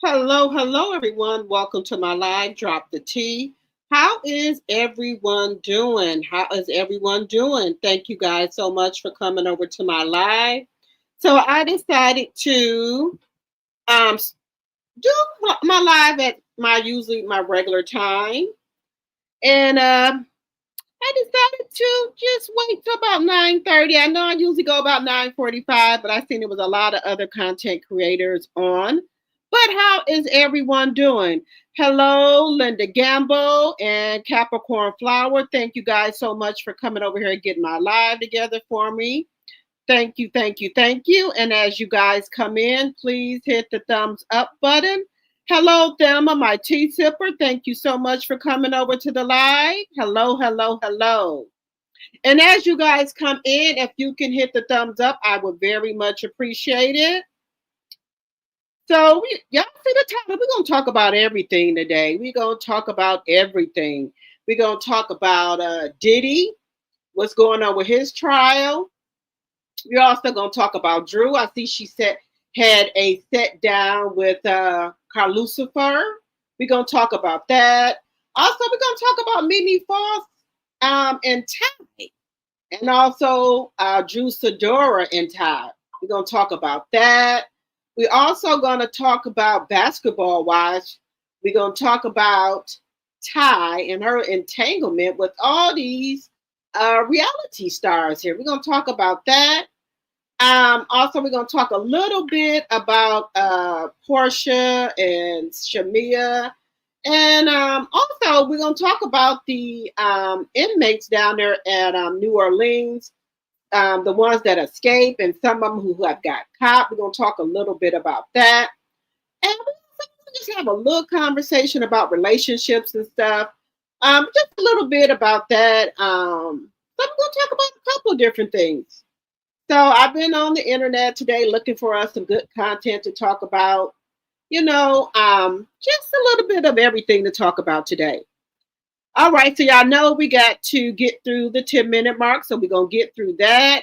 Hello, everyone. Welcome to my live. Drop the T. How is everyone doing? How is everyone doing? Thank you guys so much for coming over to my live. So I decided to um do my live at my usually my regular time, and I decided to just wait till about 9:30. I know I usually go about 9:45, but I seen there was a lot of other content creators on. But how is everyone doing? Hello, Linda Gamble and Capricorn Flower. Thank you guys so much for coming over here and getting my live together for me. Thank you. And as you guys come in, please hit the thumbs up button. Hello, Thelma, my tea sipper. Thank you so much for coming over to the live. Hello. And as you guys come in, if you can hit the thumbs up, I would very much appreciate it. So, y'all see the title. We're going to talk about everything today. We're going to talk about everything. We're going to talk about Diddy, what's going on with his trial. We're also going to talk about Drew. I see she had a set down with Carl Lucifer. We're going to talk about that. Also, we're going to talk about Mimi Foss and Ty. And also Drew Sidora and Ty. We're going to talk about that. We're also going to talk about basketball wise. We're going to talk about Ty and her entanglement with all these reality stars here. We're going to talk about that. Also, we're going to talk a little bit about Portia and Shamia. And also, we're going to talk about the inmates down there at New Orleans, the ones that escape and some of them who have got caught. We're going to talk a little bit about that. And we'll just have a little conversation about relationships and stuff. Just a little bit about that. So we're going to talk about a couple of different things. So I've been on the internet today looking for us some good content to talk about. Just a little bit of everything to talk about today. All right, so y'all know we got to get through the 10-minute mark, so we're gonna get through that.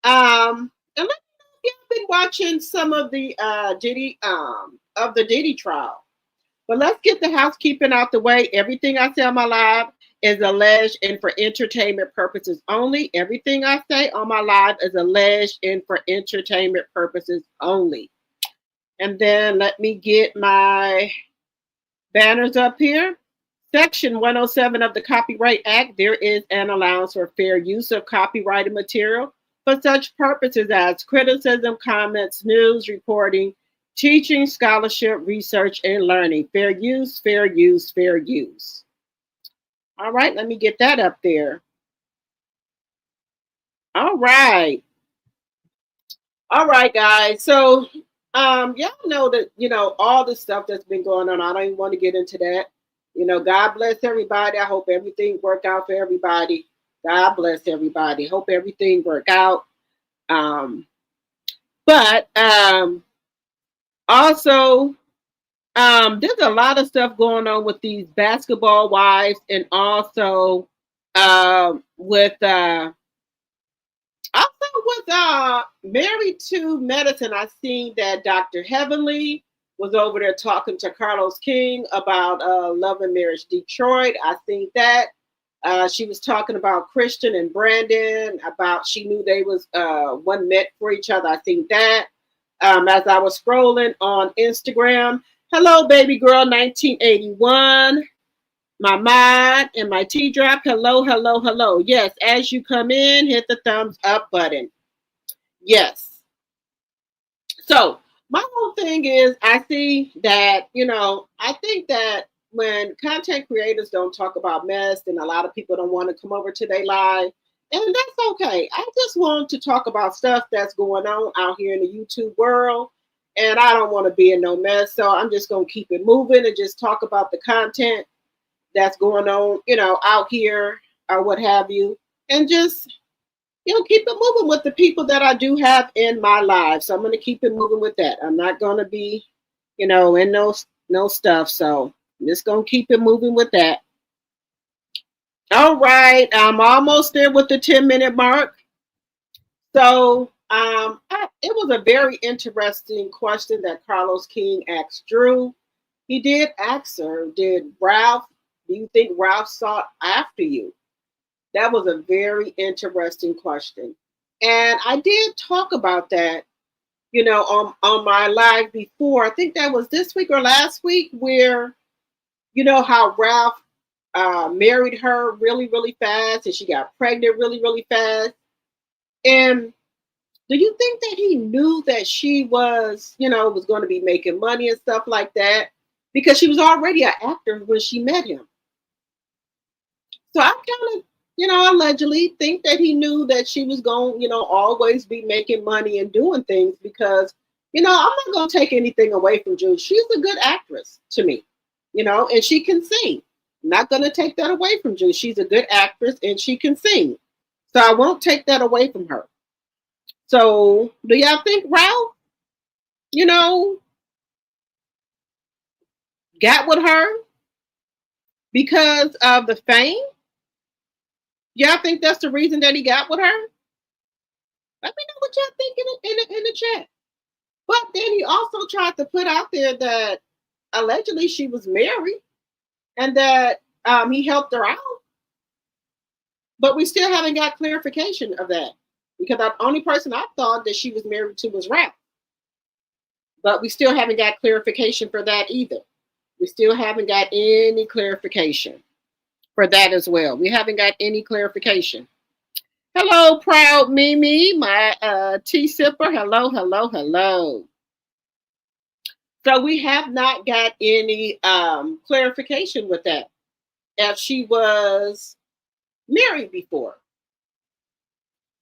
And let me know if you've been watching some of the Diddy trial. But let's get the housekeeping out the way. Everything I say on my live is alleged and for entertainment purposes only. Everything I say on my live is alleged and for entertainment purposes only. And then let me get my banners up here. Section 107 of the Copyright Act, there is an allowance for fair use of copyrighted material for such purposes as criticism, comments, news, reporting, teaching, scholarship, research, and learning. Fair use, fair use, fair use. All right, let me get that up there. All right, guys. So, y'all know that, all the stuff that's been going on. I don't even want to get into that. God bless everybody. I hope everything work out for everybody. God bless everybody. Hope everything work out. But also, there's a lot of stuff going on with these basketball wives, and also with Married to Medicine. I seen that Dr. Heavenly was over there talking to Carlos King about Love and Marriage Detroit. I seen that. She was talking about Christian and Brandon, about she knew they was one met for each other. I seen that. As I was scrolling on Instagram. Hello, baby girl 1981. My mod and my tea drop. Hello. Yes, as you come in, hit the thumbs up button. Yes. So my whole thing is, I see that, I think that when content creators don't talk about mess, then a lot of people don't want to come over to their live. And that's okay. I just want to talk about stuff that's going on out here in the YouTube world. And I don't want to be in no mess. So I'm just going to keep it moving and just talk about the content that's going on, out here or what have you. And just, keep it moving with the people that I do have in my life. So I'm going to keep it moving with that. I'm not going to be, in no stuff. So I'm just going to keep it moving with that. All right. I'm almost there with the 10-minute mark. So It was a very interesting question that Carlos King asked Drew. He did ask her, "Did Ralph? Do you think Ralph sought after you?" That was a very interesting question, and I did talk about that, on my live before. I think that was this week or last week, where how Ralph married her really, really fast, and she got pregnant really, really fast. And do you think that he knew that she was going to be making money and stuff like that? Because she was already an actor when she met him. So I kind of, allegedly think that he knew that she was going, always be making money and doing things because, I'm not going to take anything away from Jude. She's a good actress to me, and she can sing. I'm not going to take that away from Jude. She's a good actress and she can sing. So I won't take that away from her. So do y'all think Ralph, you know, got with her because of the fame? Y'all think that's the reason that he got with her? Let me know what y'all think in the chat. But then he also tried to put out there that allegedly she was married and that he helped her out. But we still haven't got clarification of that because the only person I thought that she was married to was Ralph. But we still haven't got clarification for that either. We still haven't got any clarification for that as well. We haven't got any clarification. Hello, proud Mimi, my tea sipper. Hello, hello, hello. So we have not got any clarification with that. If she was married before.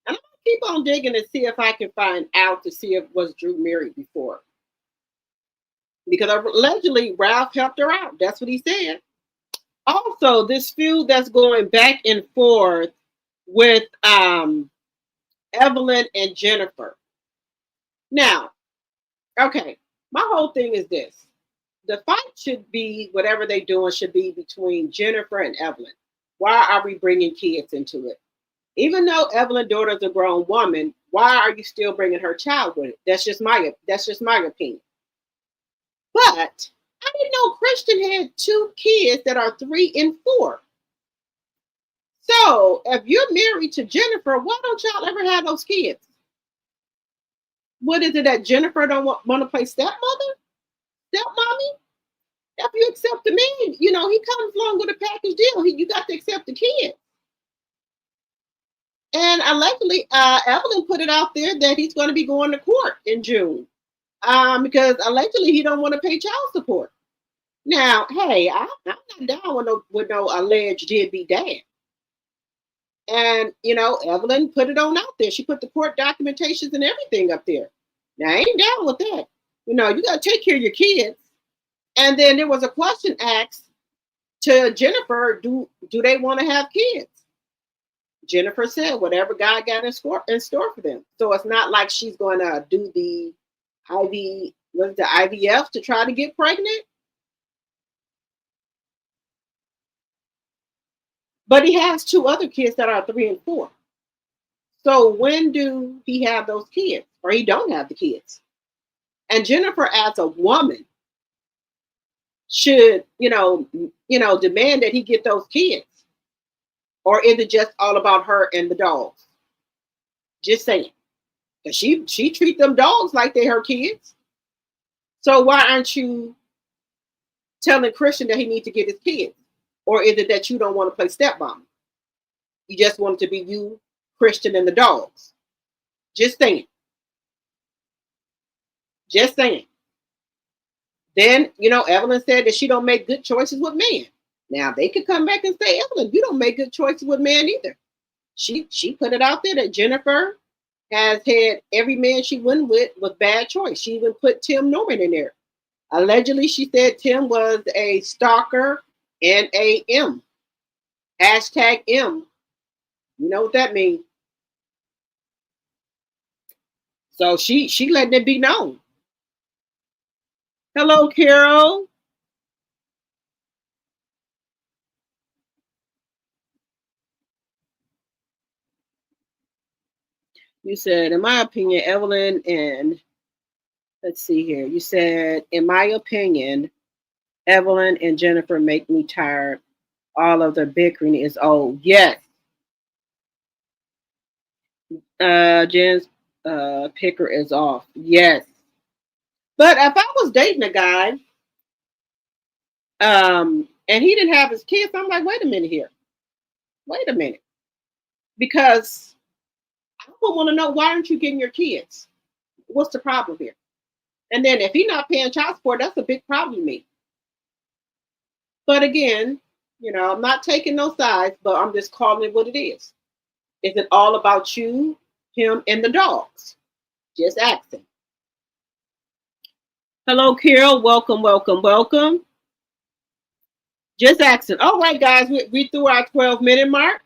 And I'm gonna keep on digging to see if I can find out to see if was Drew married before. Because allegedly Ralph helped her out. That's what he said. Also, this feud that's going back and forth with Evelyn and Jennifer. Now, okay, my whole thing is this. The fight should be, whatever they're doing, should be between Jennifer and Evelyn. Why are we bringing kids into it? Even though Evelyn's daughter is a grown woman, why are you still bringing her child with it? That's just my opinion. But I didn't know Christian had two kids that are 3 and 4. So if you're married to Jennifer, why don't y'all ever have those kids? What is it that Jennifer don't want to play stepmother, stepmommy? If you accept the man, he comes along with a package deal. You got to accept the kid. And allegedly, Evelyn put it out there that he's going to be going to court in June because allegedly he don't want to pay child support. Now, hey, I'm not down with no alleged deadbeat dad. And Evelyn put it on out there. She put the court documentations and everything up there. Now, I ain't down with that. You got to take care of your kids. And then there was a question asked to Jennifer: Do they want to have kids? Jennifer said whatever God got in store for them. So it's not like she's going to do the IVF to try to get pregnant. But he has 2 other kids that are 3 and 4. So when do he have those kids? Or he don't have the kids? And Jennifer, as a woman, should, demand that he get those kids. Or is it just all about her and the dogs? Just saying. Because she treat them dogs like they're her kids. So why aren't you telling Christian that he needs to get his kids? Or is it that you don't want to play stepmom? You just want it to be you, Christian, and the dogs. Just saying. Just saying. Then, Evelyn said that she don't make good choices with men. Now, they could come back and say, Evelyn, you don't make good choices with men either. She put it out there that Jennifer has had every man she went with bad choice. She even put Tim Norman in there. Allegedly, she said Tim was a stalker and a M. Hashtag M. You know what that means. So she letting it be known. Hello, Carol. You said, in my opinion, Evelyn and let's see here. You said, in my opinion, Evelyn and Jennifer make me tired. All of the bickering is old. Yes. Jen's picker is off. Yes. But if I was dating a guy, and he didn't have his kids, I'm like, wait a minute here. Wait a minute. Because I would want to know, why aren't you getting your kids? What's the problem here? And then if he's not paying child support, that's a big problem to me. But again, I'm not taking no sides, but I'm just calling it what it is. Is it all about you, him, and the dogs? Just asking. Hello, Carol. Welcome, welcome, welcome. Just asking. All right, guys, we through our 12-minute mark.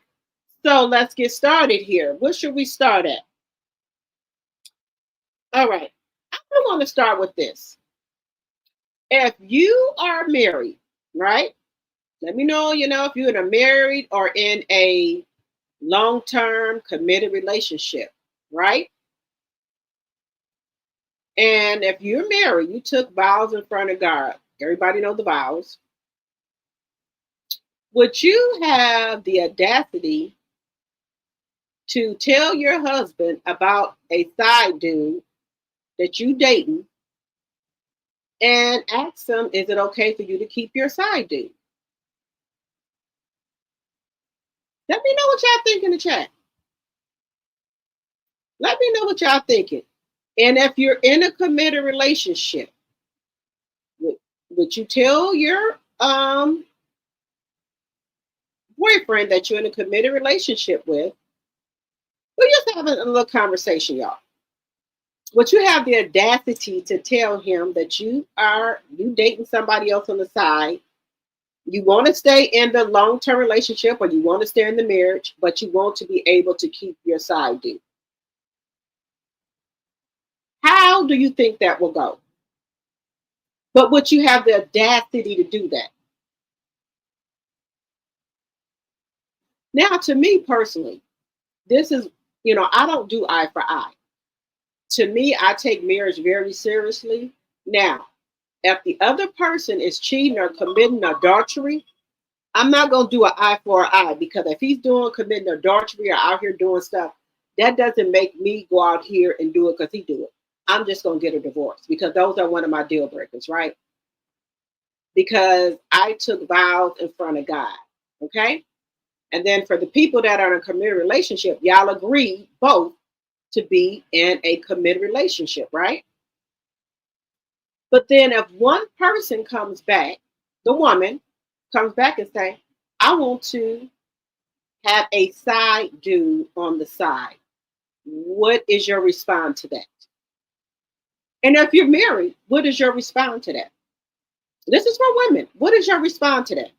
So let's get started here. What should we start at? All right. I want to start with this. If you are married, right? Let me know, if you're in a married or in a long-term committed relationship, right? And if you're married, you took vows in front of God. Everybody know the vows. Would you have the audacity to tell your husband about a side dude that you dating and ask him, is it okay for you to keep your side dude? Let me know what y'all think in the chat. Let me know what y'all thinking. And if you're in a committed relationship, would you tell your boyfriend that you're in a committed relationship with? We're just having a little conversation, y'all. Would you have the audacity to tell him that you dating somebody else on the side? You want to stay in the long-term relationship, or you want to stay in the marriage, but you want to be able to keep your side dude. How do you think that will go? But would you have the audacity to do that? Now, to me personally, this is, I don't do eye for eye. To me, I take marriage very seriously. Now, if the other person is cheating or committing adultery, I'm not going to do an eye for an eye, because if he's committing adultery or out here doing stuff, that doesn't make me go out here and do it because he do it. I'm just going to get a divorce, because those are one of my deal breakers, right? Because I took vows in front of God, okay? And then for the people that are in a committed relationship, y'all agree both to be in a committed relationship, right? But then if one person comes back, the woman comes back and say, I want to have a side dude on the side. What is your response to that? And if you're married, what is your response to that? This is for women. What is your response to that?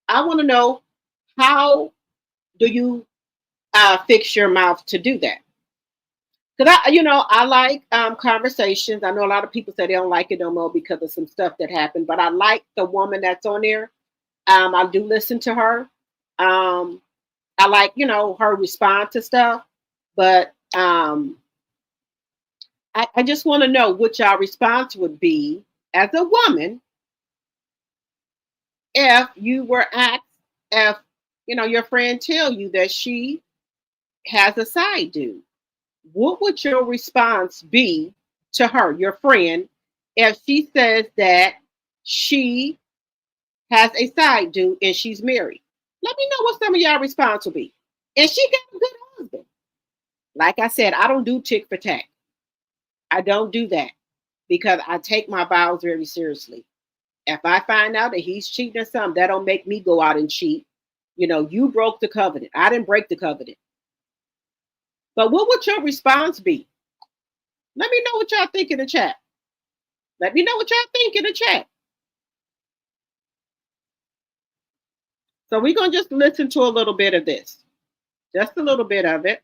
I want to know, how do you fix your mouth to do that? Because I like conversations. I know a lot of people say they don't like it no more because of some stuff that happened, but I like the woman that's on there. I do listen to her. I like, her response to stuff, but I just want to know what your response would be as a woman if you were asked, if your friend tell you that she has a side dude. What would your response be to her, your friend, if she says that she has a side dude and she's married? Let me know what some of y'all response will be. And she got a good husband. Like I said, I don't do tick for tack. I don't do that, because I take my vows very seriously. If I find out that he's cheating or something, that don't make me go out and cheat. You broke the covenant. I didn't break the covenant. But what would your response be? Let me know what y'all think in the chat. Let me know what y'all think in the chat. So we're going to just listen to a little bit of this. Just a little bit of it.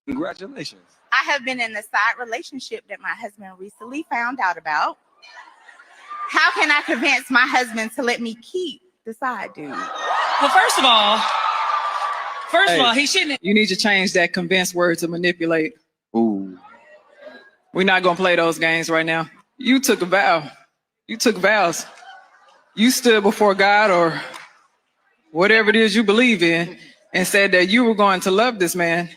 Congratulations. I have been in a side relationship that my husband recently found out about. How can I convince my husband to let me keep the side dude? Well, first of all, he shouldn't. You need to change that convince word to manipulate. Ooh. We're not gonna play those games right now. You took a vow. You took vows. You stood before God or whatever it is you believe in and said that you were going to love this man.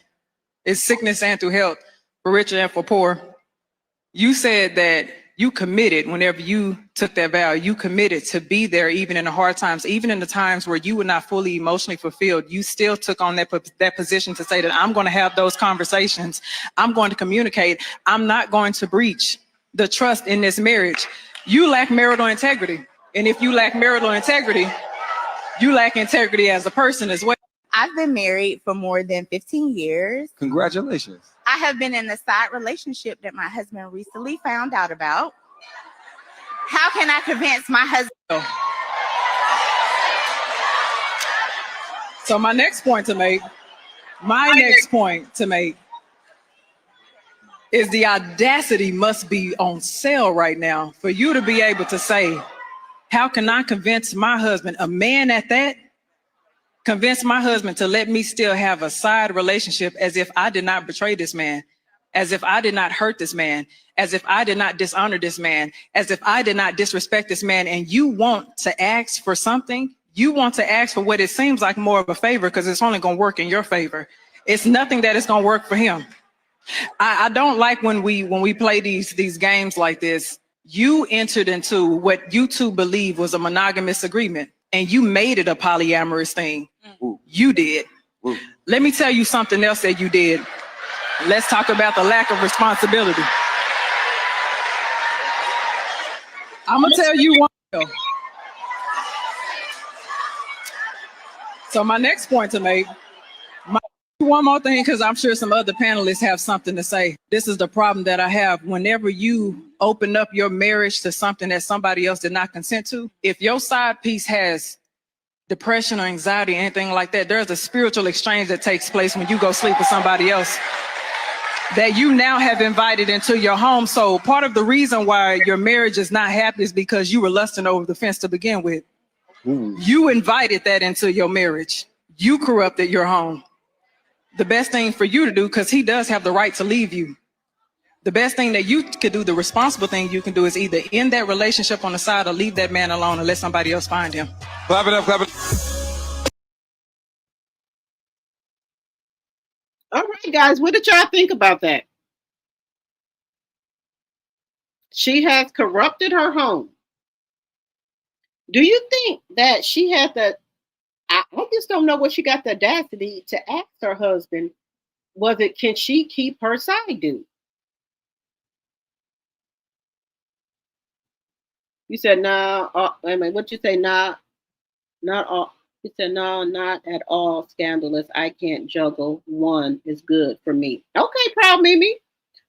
It's sickness and through health, for rich and for poor. You said that you committed whenever you took that vow. You committed to be there even in the hard times, even in the times where you were not fully emotionally fulfilled. You still took on that position to say that I'm going to have those conversations. I'm going to communicate. I'm not going to breach the trust in this marriage. You lack marital integrity. And if you lack marital integrity, you lack integrity as a person as well. I've been married for more than 15 years. Congratulations. I have been in a side relationship that my husband recently found out about. How can I convince my husband? So my next point to make is the audacity must be on sale right now for you to be able to say, how can I convince my husband, a man at that, convince my husband to let me still have a side relationship as if I did not betray this man, as if I did not hurt this man, as if I did not dishonor this man, as if I did not disrespect this man. And you want to ask for something? You want to ask for what it seems like more of a favor because it's only going to work in your favor. It's nothing that is going to work for him. I don't like when we play these games like this. You entered into what you two believe was a monogamous agreement, and you made it a polyamorous thing. Ooh. You did. Ooh. Let me tell you something else that you did. Let's talk about the lack of responsibility. I'm gonna tell you one thing. So my next point to make, one more thing, because I'm sure some other panelists have something to say. This is the problem that I have. Whenever you open up your marriage to something that somebody else did not consent to, if your side piece has depression or anxiety, anything like that, there's a spiritual exchange that takes place when you go sleep with somebody else that you now have invited into your home. So part of the reason why your marriage is not happy is because you were lusting over the fence to begin with. Ooh. You invited that into your marriage. You corrupted your home. The best thing for you to do, because he does have the right to leave you, the best thing that you could do, the responsible thing you can do, is either end that relationship on the side or leave that man alone and let somebody else find him. Clap it up, clap it. All right, guys, what did y'all think about that? She has corrupted her home. Do you think that she had the, I just don't know what she got the audacity to ask her husband, can she keep her side dude? You said, no, wait a minute, what you say? Not all. He said, no, not at all scandalous. I can't juggle. One is good for me. Okay, proud Mimi.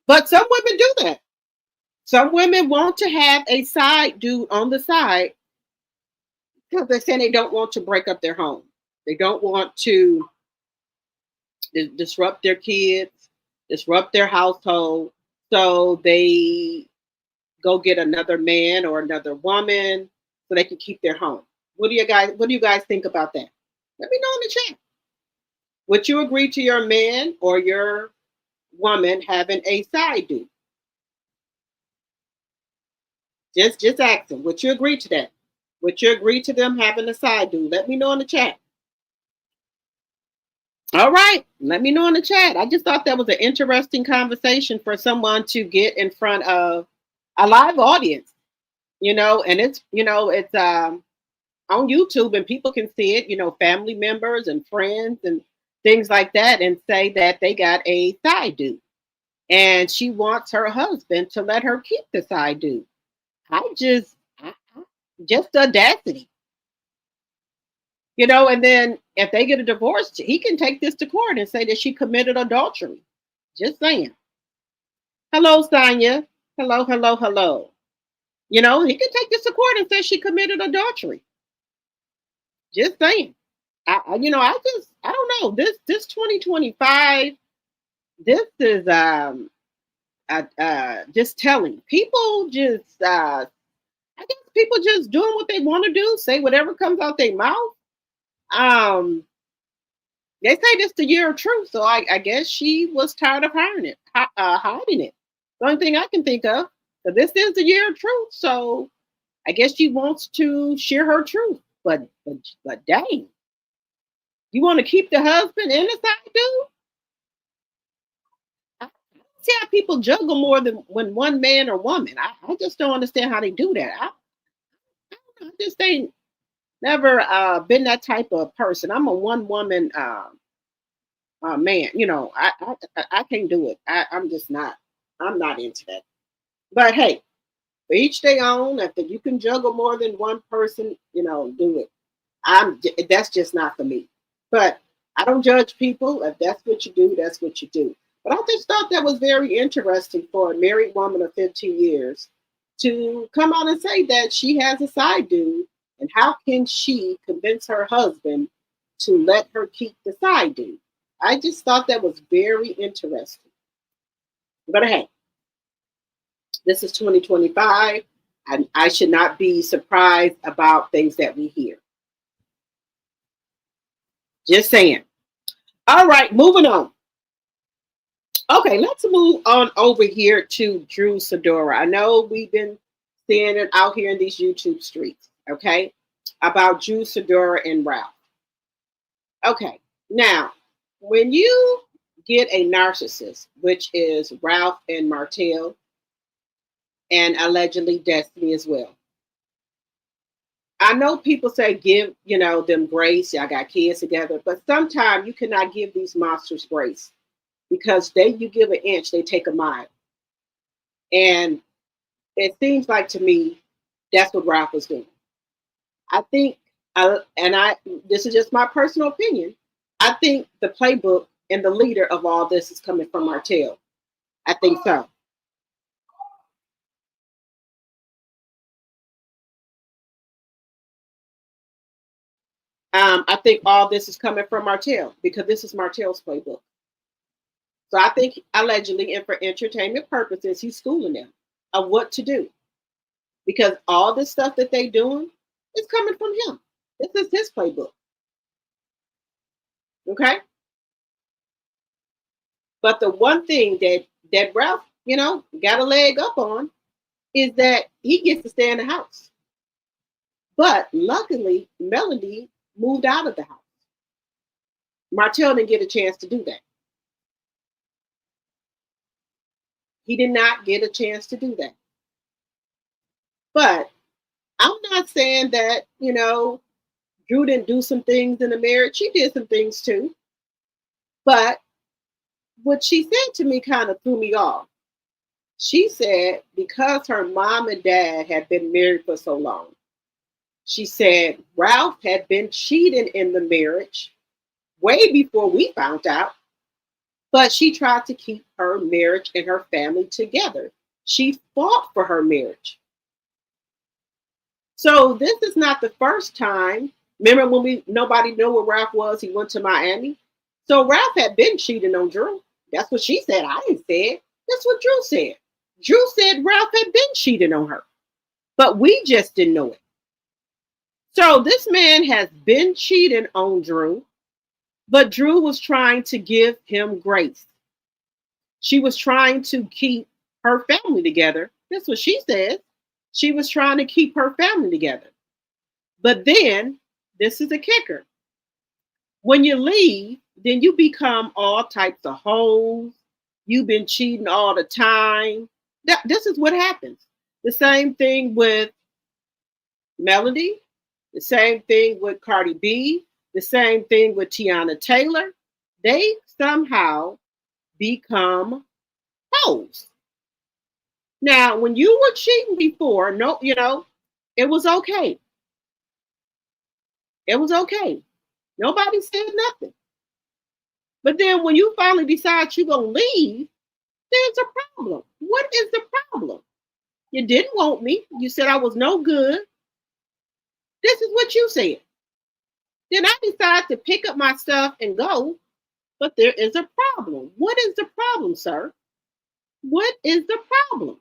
But some women do that. Some women want to have a side dude on the side because they're saying they don't want to break up their home. They don't want to disrupt their kids, disrupt their household. So they go get another man or another woman so they can keep their home. What do you guys think about that? Let me know in the chat. Would you agree to your man or your woman having a side dude? Just ask them. Would you agree to that? Would you agree to them having a side dude? Let me know in the chat. All right, let me know in the chat. I just thought that was an interesting conversation for someone to get in front of a live audience, and it's on YouTube and people can see it, family members and friends and things like that, and say that they got a side dude and she wants her husband to let her keep the side dude. Just the audacity. And then if they get a divorce, he can take this to court and say that she committed adultery. Just saying. Hello, Sonia. Hello, hello, hello. He can take this to court and say she committed adultery. Just saying. I don't know. This 2025, this is just telling. People just I guess people just doing what they want to do, say whatever comes out their mouth. Um, they say this the year of truth, so I guess she was tired of hiding it. The only thing I can think of. So this is the year of truth, so I guess she wants to share her truth. But dang, you want to keep the husband innocent, dude? I don't see how people juggle more than when one man or woman. I just don't understand how they do that. I just ain't never been that type of person. I'm a one woman man. You know, I can't do it. I'm just not. I'm not into that. But hey, for each their own. If you can juggle more than one person, you know, do it. That's just not for me. But I don't judge people. If that's what you do, that's what you do. But I just thought that was very interesting for a married woman of 15 years to come out and say that she has a side dude, and how can she convince her husband to let her keep the side dude? I just thought that was very interesting. But hey, this is 2025, and I should not be surprised about things that we hear. Just saying. All right, moving on. Okay, let's move on over here to Drew Sidora. I know we've been seeing it out here in these YouTube streets, okay, about Drew Sidora and Ralph. Okay, now, when you get a narcissist, which is Ralph and Martell, and allegedly Destiny as well. I know people say give, you know, them grace. Y'all got kids together, but sometimes you cannot give these monsters grace because you give an inch, they take a mile. And it seems like to me that's what Ralph was doing. I think, this is just my personal opinion. I think the playbook and the leader of all this is coming from Martell. I think so. I think all this is coming from Martell because this is Martell's playbook. So I think allegedly and for entertainment purposes, he's schooling them of what to do because all this stuff that they doing is coming from him. This is his playbook. Okay. But the one thing that Ralph, you know, got a leg up on is that he gets to stay in the house. But luckily, Melody moved out of the house. Martell didn't get a chance to do that. He did not get a chance to do that. But I'm not saying that, you know, Drew didn't do some things in the marriage. She did some things too. But what she said to me kind of threw me off. She said because her mom and dad had been married for so long, she said Ralph had been cheating in the marriage way before we found out, but she tried to keep her marriage and her family together. She fought for her marriage. So this is not the first time. Remember when nobody knew where Ralph was? He went to Miami. So Ralph had been cheating on Drew. That's what she said. I didn't say it. That's what Drew said. Drew said Ralph had been cheating on her, but we just didn't know it. So this man has been cheating on Drew, but Drew was trying to give him grace. She was trying to keep her family together. That's what she said. She was trying to keep her family together. But then, this is a kicker. When you leave, then you become all types of hoes. You've been cheating all the time. This is what happens. The same thing with Melody. The same thing with Cardi B. The same thing with Tiana Taylor. They somehow become hoes. Now, when you were cheating before, no, you know, it was okay. It was okay. Nobody said nothing. But then when you finally decide you're going to leave, there's a problem. What is the problem? You didn't want me. You said I was no good. This is what you said. Then I decide to pick up my stuff and go, but there is a problem. What is the problem, sir? What is the problem?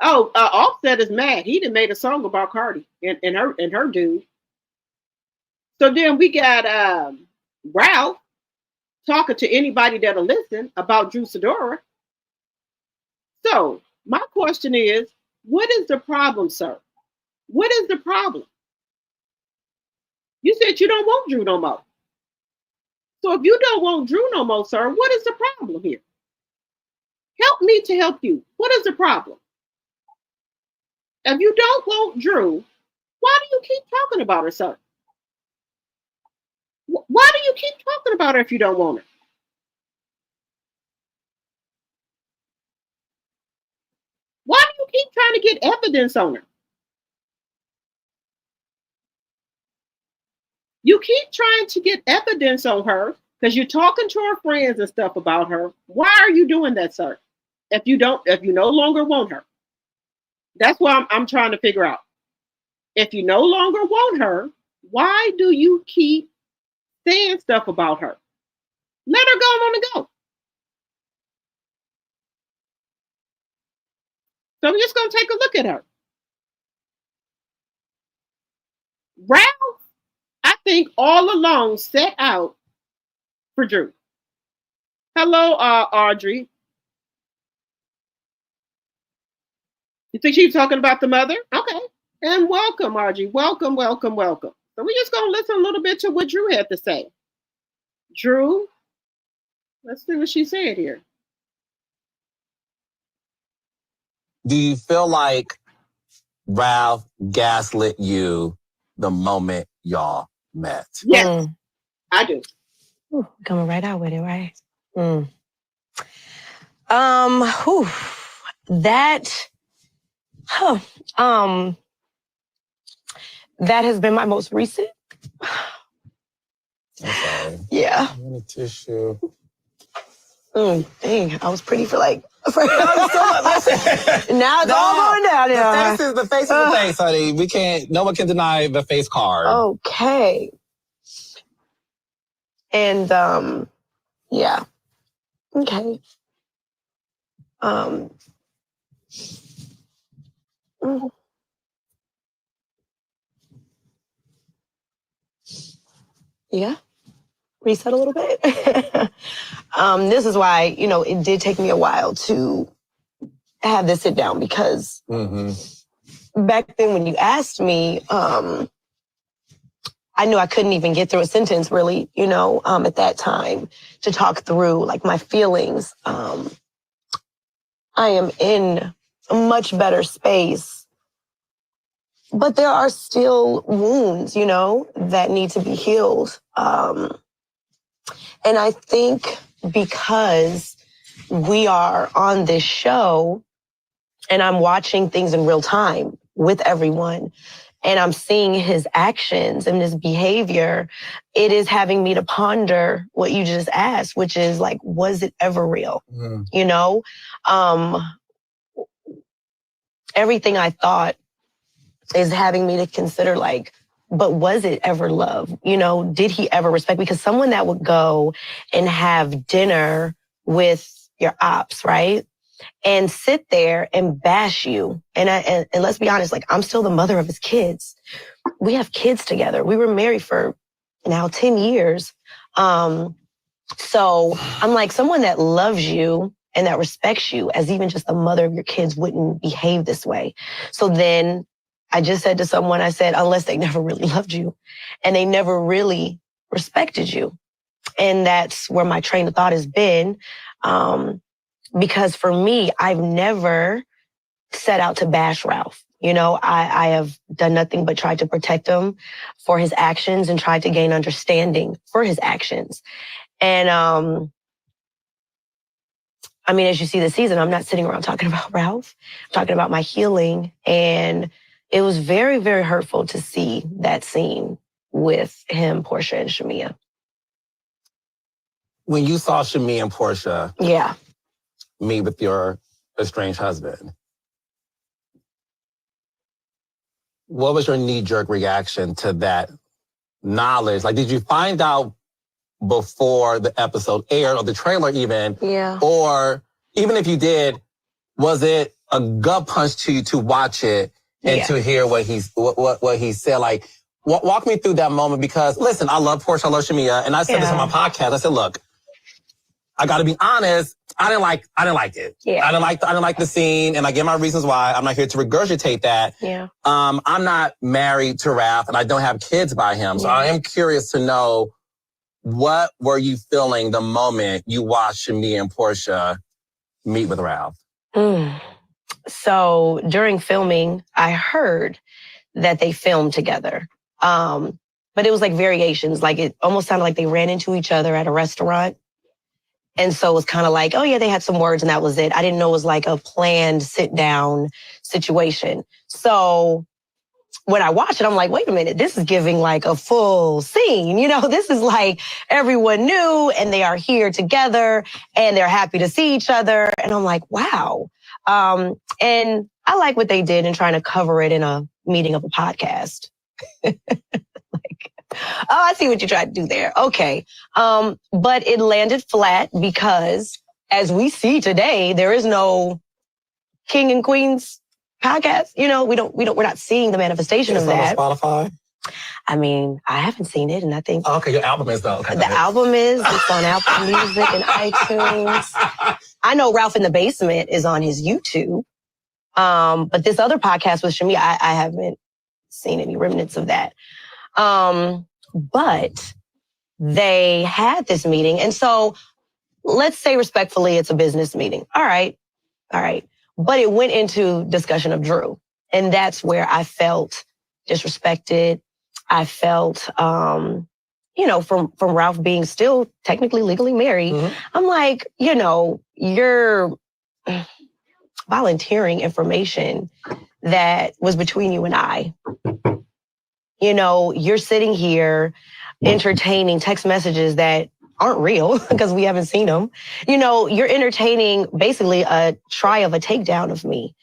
Oh, Offset is mad. He done made a song about Cardi and her dude. So then we got Ralph talking to anybody that'll listen about Drew Sidora. So my question is, what is the problem, sir? What is the problem? You said you don't want Drew no more. So if you don't want Drew no more, sir, what is the problem here? Help me to help you. What is the problem? If you don't want Drew, why do you keep talking about her, sir? Why do you keep talking about her if you don't want her? Why do you keep trying to get evidence on her? You keep trying to get evidence on her because you're talking to her friends and stuff about her. Why are you doing that, sir? If you no longer want her, that's what I'm trying to figure out. If you no longer want her, why do you keep saying stuff about her? Let her go on and go. So I'm just going to take a look at her. Ralph, I think all along set out for Drew. Hello, Audrey. You think she's talking about the mother? Okay. And welcome, Audrey. Welcome, welcome, welcome. So we're just going to listen a little bit to what Drew had to say. Drew, let's see what she said here. Do you feel like Ralph gaslit you the moment y'all met? Yes, I do. Ooh, coming right out with it, right? That, that has been my most recent. Okay. Yeah. I want a tissue. Dang, I was pretty for like. Now it's all going down there. The face is the face, honey. No one can deny the face card. Okay. And, yeah. Okay. Yeah. Reset a little bit. This is why, it did take me a while to have this sit down because back then when you asked me, I knew I couldn't even get through a sentence really, at that time to talk through like my feelings. I am in a much better space, but there are still wounds, that need to be healed. And I think because we are on this show and I'm watching things in real time with everyone and I'm seeing his actions and his behavior, it is having me to ponder what you just asked, which is like, was it ever real? Everything I thought is having me to consider like, but was it ever love? Did he ever respect? Because someone that would go and have dinner with your ops, right? And sit there and bash you. And let's be honest, like I'm still the mother of his kids. We have kids together. We were married for now 10 years. So I'm like, someone that loves you and that respects you as even just the mother of your kids wouldn't behave this way. So then I just said to someone, I said, unless they never really loved you and they never really respected you. And that's where my train of thought has been. Because for me, I've never set out to bash Ralph. I have done nothing but tried to protect him for his actions and tried to gain understanding for his actions. And, as you see the season, I'm not sitting around talking about Ralph, I'm talking about my healing. And it was very, very hurtful to see that scene with him, Portia, and Shamia. When you saw Shamia and Portia meet with your estranged husband, what was your knee-jerk reaction to that knowledge? Like, did you find out before the episode aired or the trailer even? Yeah. Or even if you did, was it a gut punch to you to watch it and to hear what he said. Like, walk me through that moment, because listen, I love Portia, I love Shamia, and I said this on my podcast. I said, look, I got to be honest. I didn't like it. Yeah. I didn't like the scene, and I give my reasons why. I'm not here to regurgitate that. Yeah. I'm not married to Ralph, and I don't have kids by him. So I am curious to know, what were you feeling the moment you watched Shamia and Portia meet with Ralph? So during filming, I heard that they filmed together. But it was like variations. Like, it almost sounded like they ran into each other at a restaurant. And so it was kind of like, oh yeah, they had some words and that was it. I didn't know it was like a planned sit down situation. So when I watched it, I'm like, wait a minute, this is giving like a full scene. You know, this is like everyone knew and they are here together and they're happy to see each other. And I'm like, wow. And I like what they did in trying to cover it in a meeting of a podcast. Oh, I see what you tried to do there. Okay. But it landed flat because, as we see today, there is no King and Queens podcast. You know, we're not seeing the manifestation of that. On Spotify? I mean, I haven't seen it, and I think okay, your album is though. Okay, the album is. It's on Apple Music and iTunes. I know Ralph in the Basement is on his YouTube. But this other podcast with Shamia, I haven't seen any remnants of that. But they had this meeting. And so let's say respectfully, it's a business meeting. All right. But it went into discussion of Drew. And that's where I felt disrespected. I felt, from Ralph being still technically legally married. I'm like, you're volunteering information that was between you and I. You're sitting here entertaining text messages that aren't real because we haven't seen them. You're entertaining basically a try of a takedown of me,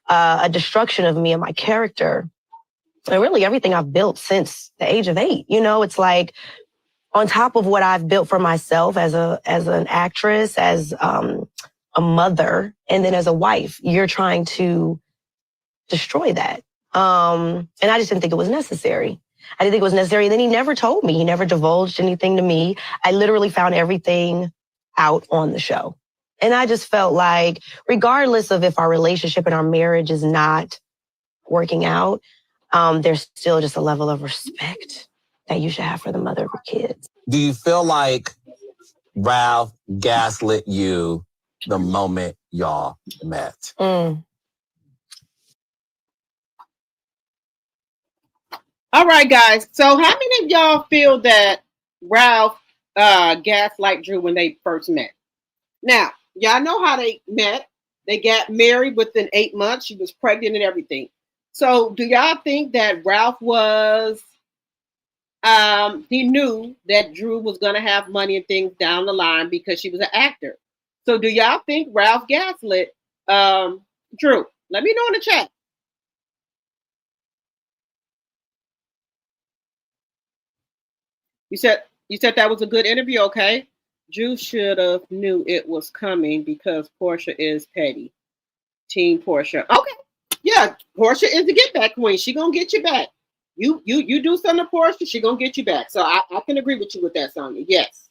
a destruction of me and my character, and really everything I've built since the age of 8. It's like, on top of what I've built for myself as an actress, as a mother, and then as a wife, you're trying to destroy that. And I just didn't think it was necessary. I didn't think it was necessary. And then he never told me. He never divulged anything to me. I literally found everything out on the show. And I just felt like, regardless of if our relationship and our marriage is not working out, there's still just a level of respect that you should have for the mother of your kids. Do you feel like Ralph gaslit you the moment y'all met? All right, guys. So how many of y'all feel that Ralph gaslight Drew when they first met? Now, y'all know how they met. They got married within 8 months. She was pregnant and everything. So do y'all think that Ralph was, he knew that Drew was going to have money and things down the line because she was an actor. So do y'all think Ralph gaslit Drew? Let me know in the chat. You said that was a good interview, okay? Drew should have knew it was coming because Portia is petty. Team Portia. Okay. Yeah, Portia is the get back queen. She gonna get you back. You do something to Portia, she gonna get you back. So I can agree with you with that, Sonya. Yes.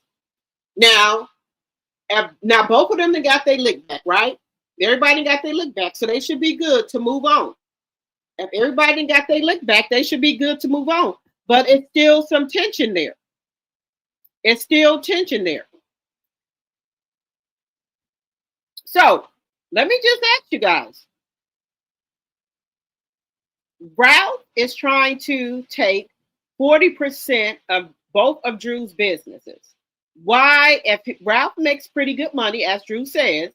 Now both of them got their lick back, right? Everybody got their lick back, so they should be good to move on. If everybody got their lick back, they should be good to move on. But it's still some tension there. It's still tension there. So let me just ask you guys. Ralph is trying to take 40% of both of Drew's businesses. Why? If Ralph makes pretty good money, as Drew says,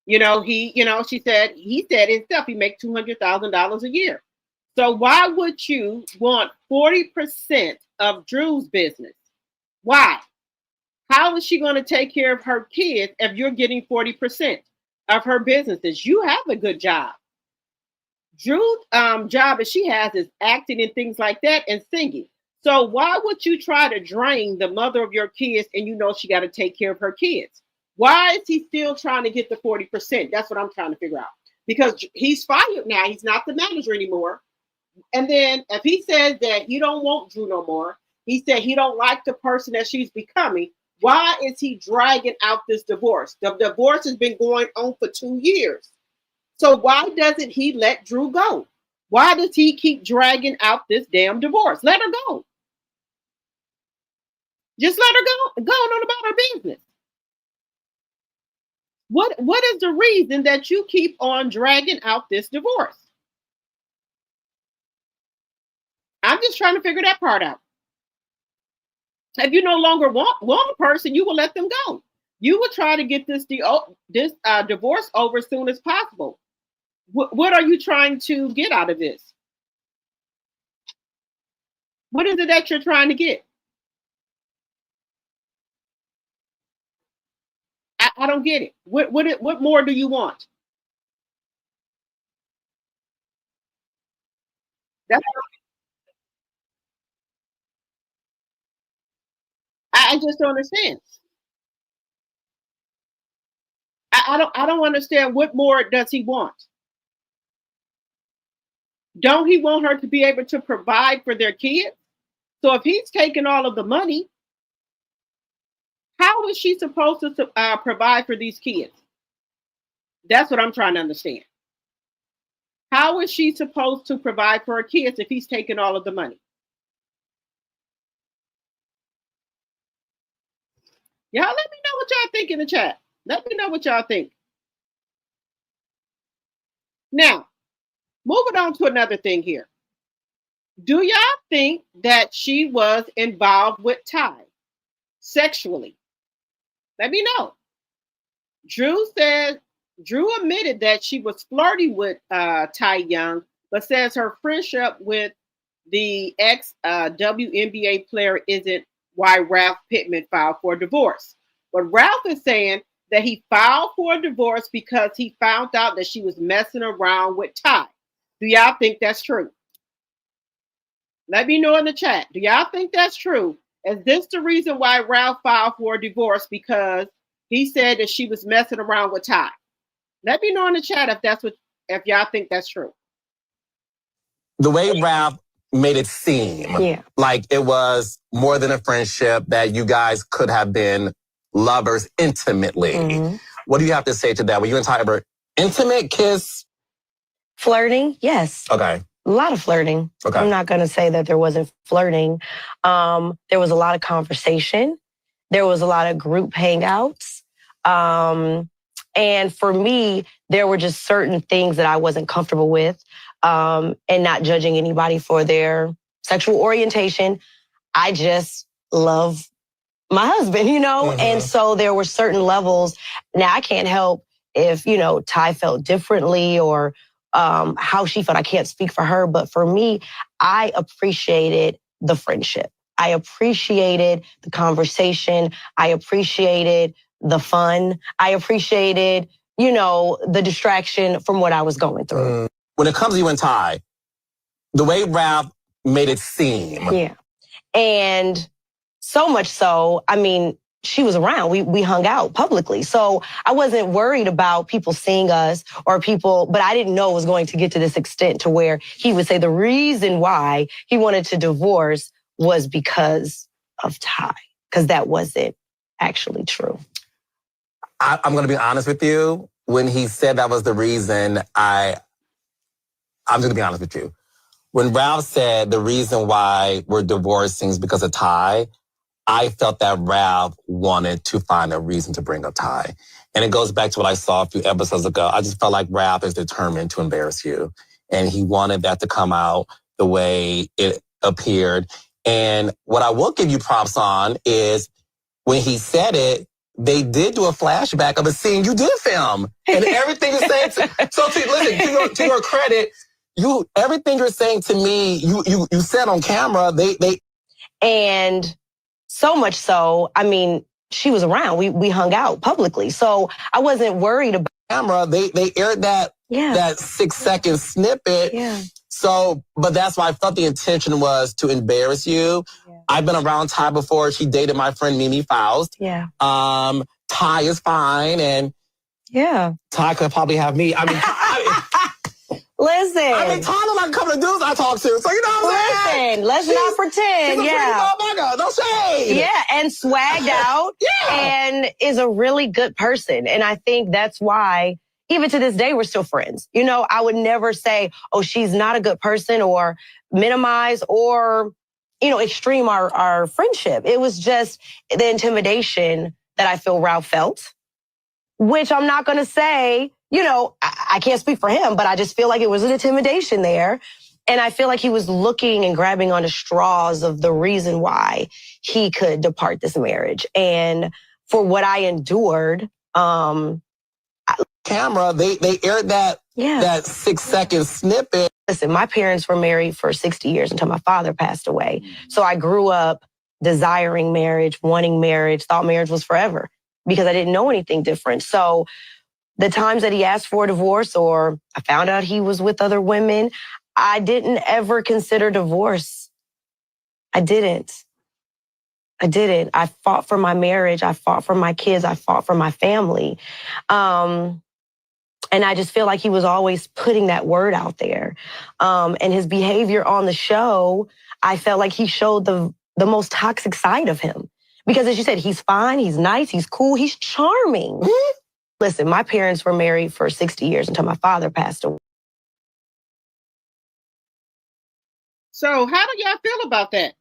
he said himself, he makes $200,000 a year. So why would you want 40% of Drew's business? Why? How is she going to take care of her kids if you're getting 40% of her businesses? You have a good job. Drew's job that she has is acting and things like that and singing. So why would you try to drain the mother of your kids and she got to take care of her kids? Why is he still trying to get the 40%? That's what I'm trying to figure out. because he's fired now. He's not the manager anymore. And then if he says that he don't want Drew no more, he said he don't like the person that she's becoming. Why is he dragging out this divorce? The divorce has been going on for 2 years. So why doesn't he let Drew go? Why does he keep dragging out this damn divorce? Let her go. Just let her go on about her business. What is the reason that you keep on dragging out this divorce? I'm just trying to figure that part out. If you no longer want a person, you will let them go. You will try to get this divorce over as soon as possible. What are you trying to get out of this? What is it that you're trying to get? I don't get it. What more do you want? I just don't understand. I don't understand. What more does he want? Don't he want her to be able to provide for their kids? So if he's taking all of the money, how is she supposed to provide for these kids? That's what I'm trying to understand. How is she supposed to provide for her kids if he's taking all of the money? Y'all let me know what y'all think in the chat. Let me know what y'all think. Now, moving on to another thing here. Do y'all think that she was involved with Ty sexually? Let me know. Drew admitted that she was flirty with Ty Young, but says her friendship with the ex-WNBA player isn't why Ralph Pittman filed for a divorce. But Ralph is saying that he filed for a divorce because he found out that she was messing around with Ty. Do y'all think that's true? Let me know in the chat. Do y'all think that's true? Is this the reason why Ralph filed for a divorce? Because he said that she was messing around with Ty. Let me know in the chat if y'all think that's true. The way Ralph made it seem like it was more than a friendship, that you guys could have been lovers intimately. Mm-hmm. What do you have to say to that? Were you and Ty ever intimate, kiss? Flirting, yes. Okay. A lot of flirting. Okay. I'm not going to say that there wasn't flirting. There was a lot of conversation. There was a lot of group hangouts. And for me, there were just certain things that I wasn't comfortable with, and not judging anybody for their sexual orientation. I just love my husband, Mm-hmm. And so there were certain levels. Now I can't help if, Ty felt differently or how she felt. I can't speak for her, but for me, I appreciated the friendship. I appreciated the conversation. I appreciated the fun. I appreciated, the distraction from what I was going through. When it comes to you and Ty, the way Ralph made it seem. Yeah. And so much so, she was around. We hung out publicly. So I wasn't worried about people seeing us but I didn't know it was going to get to this extent to where he would say the reason why he wanted to divorce was because of Ty, because that wasn't actually true. I'm going to be honest with you. When he said that was the reason, I'm going to be honest with you. When Ralph said the reason why we're divorcing is because of Ty, I felt that Ralph wanted to find a reason to bring up Ty. And it goes back to what I saw a few episodes ago. I just felt like Ralph is determined to embarrass you. And he wanted that to come out the way it appeared. And what I will give you props on is when he said it, they did do a flashback of a scene you did film. And everything you're saying, listen, to your credit, everything you're saying to me, you said on camera, and so much so, she was around. We hung out publicly. So I wasn't worried about camera. They aired that 6-second snippet. Yeah. So, but that's why I felt the intention was to embarrass you. Yeah. I've been around Ty before. She dated my friend Mimi Faust. Yeah. Ty is fine, and Ty could probably have me. Listen. I mean, Tana like a couple of dudes I talk to, so you know what I'm saying? Listen, let's not pretend. She's a pretty motherfucker. No shade. Yeah, and swagged out. And is a really good person. And I think that's why, even to this day, we're still friends. You know, I would never say, oh, she's not a good person or minimize or, extreme our friendship. It was just the intimidation that I feel Ralph felt, which I'm not going to say, I can't speak for him, but I just feel like it was an intimidation there. And I feel like he was looking and grabbing onto straws of the reason why he could depart this marriage. And for what I endured, camera, they aired that 6-second snippet. Listen, my parents were married for 60 years until my father passed away. So I grew up desiring marriage, wanting marriage, thought marriage was forever because I didn't know anything different. So the times that he asked for a divorce or I found out he was with other women, I didn't ever consider divorce. I didn't. I fought for my marriage. I fought for my kids. I fought for my family. And I just feel like he was always putting that word out there. And his behavior on the show, I felt like he showed the most toxic side of him. Because as you said, he's fine, he's nice, he's cool, he's charming. Listen, my parents were married for 60 years until my father passed away. So how do y'all feel about that?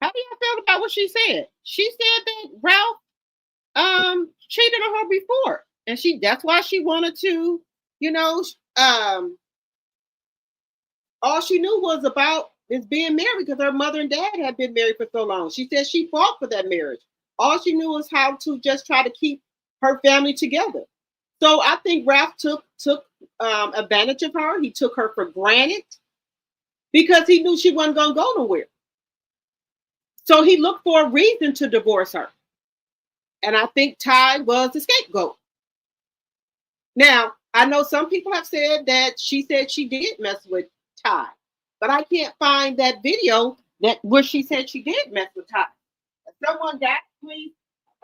How do y'all feel about what she said? She said that Ralph cheated on her before. And that's why she wanted to, all she knew was about is being married because her mother and dad had been married for so long. She said she fought for that marriage. All she knew was how to just try to keep her family together. So I think Ralph took advantage of her. He took her for granted because he knew she wasn't going to go nowhere. So he looked for a reason to divorce her. And I think Ty was the scapegoat. Now, I know some people have said that she said she did mess with Ty, but I can't find that video where she said she did mess with Ty. If someone got, please,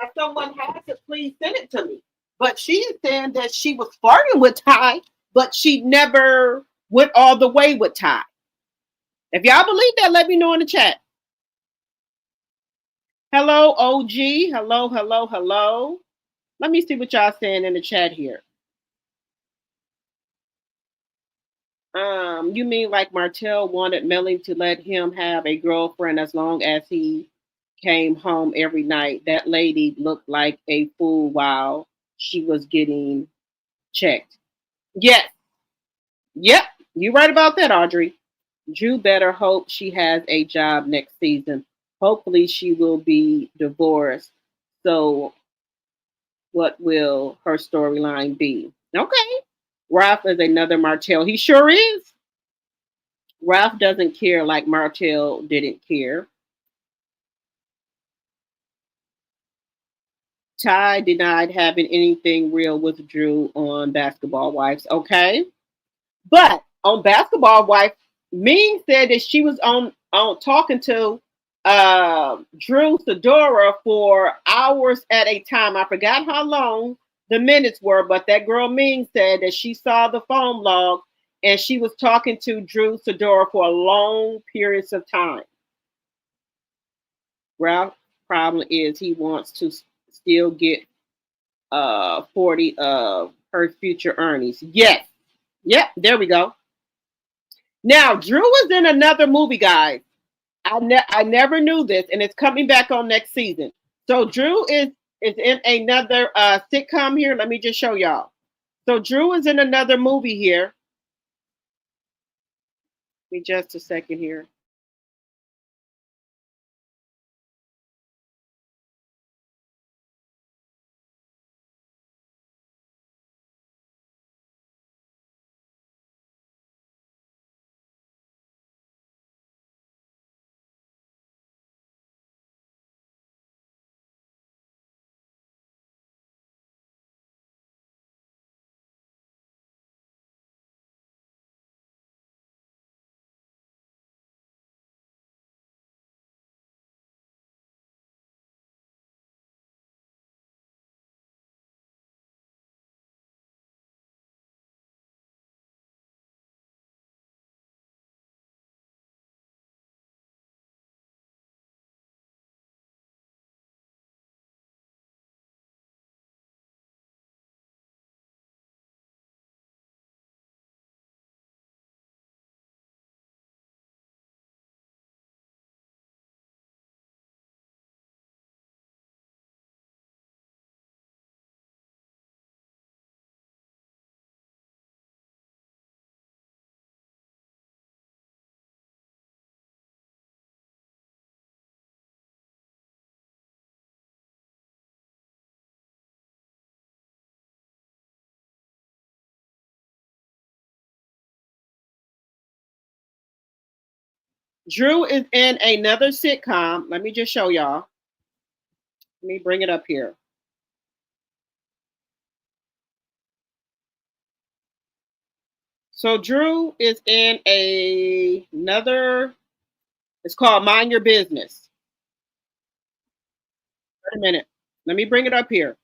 if someone has it, please send it to me. But she is saying that she was flirting with Ty, but she never went all the way with Ty. If y'all believe that, let me know in the chat. Hello, OG. Hello, hello, hello. Let me see what y'all saying in the chat here. You mean like Martell wanted Melanie to let him have a girlfriend as long as he came home every night? That lady looked like a fool while she was getting checked. Yes. Yep. You're right about that, Audrey. Drew better hope she has a job next season. Hopefully she will be divorced. So what will her storyline be? Okay. Ralph is another Martell. He sure is. Ralph doesn't care like Martell didn't care. Ty denied having anything real with Drew on Basketball Wives. Okay. But on Basketball Wife, Ming said that she was on talking to Drew Sidora for hours at a time. I forgot how long the minutes were, but that girl Ming said that she saw the phone log and she was talking to Drew Sidora for long periods of time. Ralph's problem is he wants to still get 40 of her future earnings. Yes. Yep, there we go. Now, Drew is in another movie, guys. I never knew this, and it's coming back on next season. So Drew is in another sitcom here. Let me just show y'all. So Drew is in another movie here. Give me just a second here. Drew is in another sitcom. Let me just show y'all. Let me bring it up here. So Drew is in another, it's called Mind Your Business. Wait a minute. Let me bring it up here.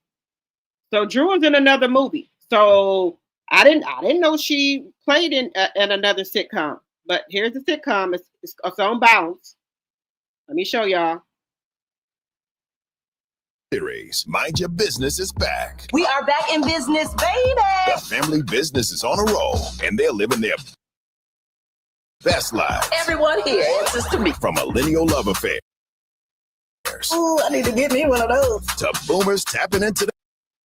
So Drew is in another movie. So I didn't know she played in another sitcom. But here's the sitcom. It's on Bounce. Let me show y'all. Series. Mind Your Business is back. We are back in business, baby. The family business is on a roll, and they're living their best lives. Everyone here answers to me. From millennial love affairs Ooh, I need to get me one of those. to boomers tapping into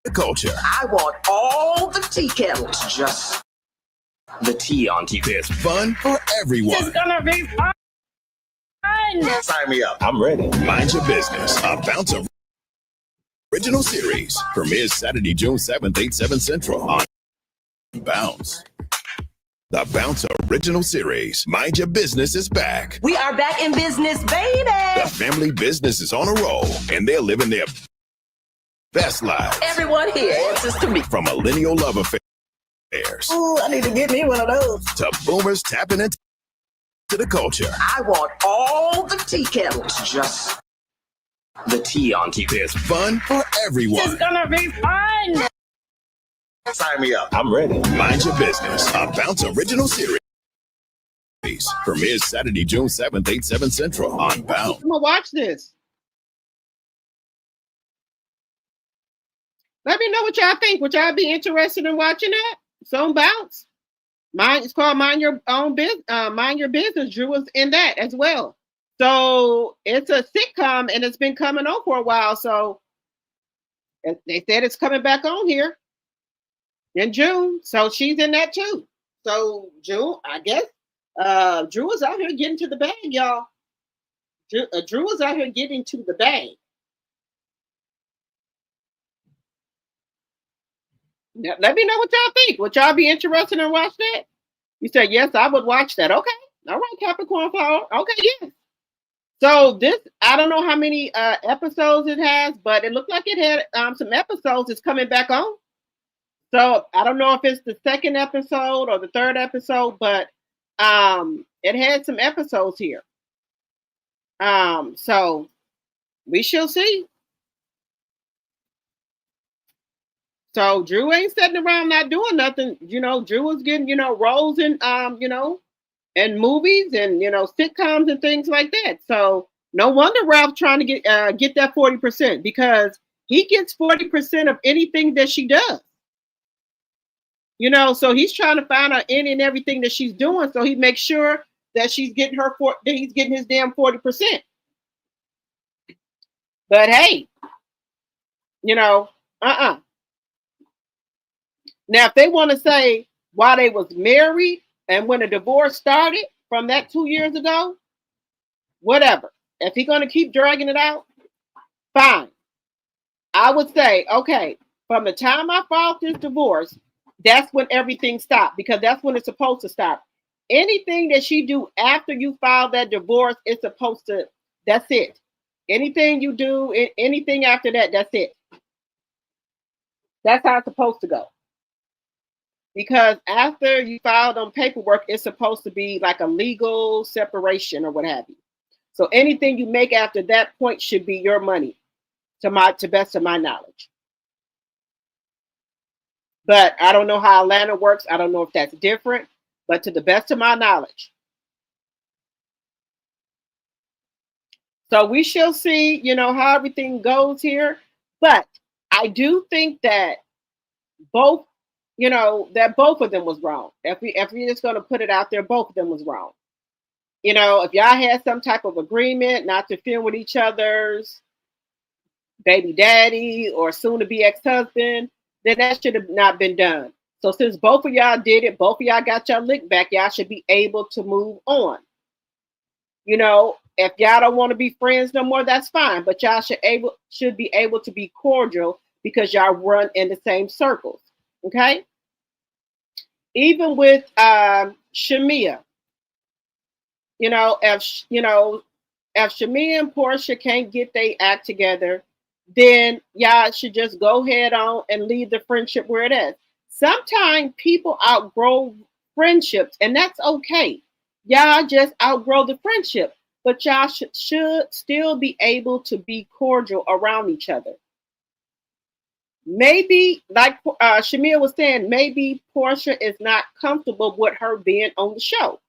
the culture. I want all the tea kettles. Just the tea, Auntie. There's fun for everyone. It's gonna be fun. Sign me up. I'm ready. Mind Your Business, a Bounce original series. Premieres Saturday, June 7th, 8/7 Central on Bounce. The Bounce original series. Mind Your Business is back. We are back in business, baby. The family business is on a roll, and they're living their best lives. Everyone here answers to me. From millennial love affairs Ooh, I need to get me one of those. to boomers tapping into the culture. I want all the tea kettles. Just the tea, Auntie. There's fun for everyone. It's gonna be fun. Sign me up. I'm ready. Mind Your Business, a Bounce original series. Premieres Saturday, June 7th, 8/7 Central on Bounce. I'm gonna watch this. Let me know what y'all think. Would y'all be interested in watching that? It's on Bounce. It's called Mind Your Own Business. Mind Your Business. Drew is in that as well. So it's a sitcom, and it's been coming on for a while. So they said it's coming back on here in June. So she's in that too. So June, I guess, Drew is out here getting to the bag, y'all. Drew is out here getting to the bag. Now, let me know what y'all think. Would y'all be interested in watch that? You said yes, I would watch that. Okay, all right, Capricorn Flower. Okay, yes. So this, I don't know how many episodes it has, but it looked like it had some episodes. It's coming back on. So I don't know if it's the second episode or the third episode, but it had some episodes here. So we shall see. So Drew ain't sitting around not doing nothing. You know, Drew was getting, roles in, and movies and, sitcoms and things like that. So no wonder Ralph trying to get that 40% because he gets 40% of anything that she does. So he's trying to find out any and everything that she's doing. So he makes sure that he's getting his damn 40%. But hey, Now, if they want to say why they was married and when the divorce started from that 2 years ago, whatever. If he's going to keep dragging it out, fine. I would say, okay, from the time I filed this divorce, that's when everything stopped because that's when it's supposed to stop. Anything that she do after you file that divorce, it's supposed to, that's it. Anything you do, anything after that, that's it. That's how it's supposed to go. Because after you filed on paperwork, it's supposed to be like a legal separation or what have you. So anything you make after that point should be your money, to best of my knowledge. But I don't know how Atlanta works. I don't know if that's different, but to the best of my knowledge. So we shall see, how everything goes here. But I do think that both of them was wrong. If we're just going to put it out there, both of them was wrong. If y'all had some type of agreement not to film with each other's baby daddy or soon to be ex-husband, then that should have not been done. So since both of y'all did it, both of y'all got your lick back, y'all should be able to move on. If y'all don't want to be friends no more, that's fine. But y'all should be able to be cordial because y'all run in the same circles. Okay? Even with Shamia. If Shamia and Portia can't get their act together, then y'all should just go head on and leave the friendship where it is. Sometimes people outgrow friendships, and that's okay. Y'all just outgrow the friendship, but y'all should still be able to be cordial around each other. Maybe, like Shamia was saying, maybe Portia is not comfortable with her being on the show.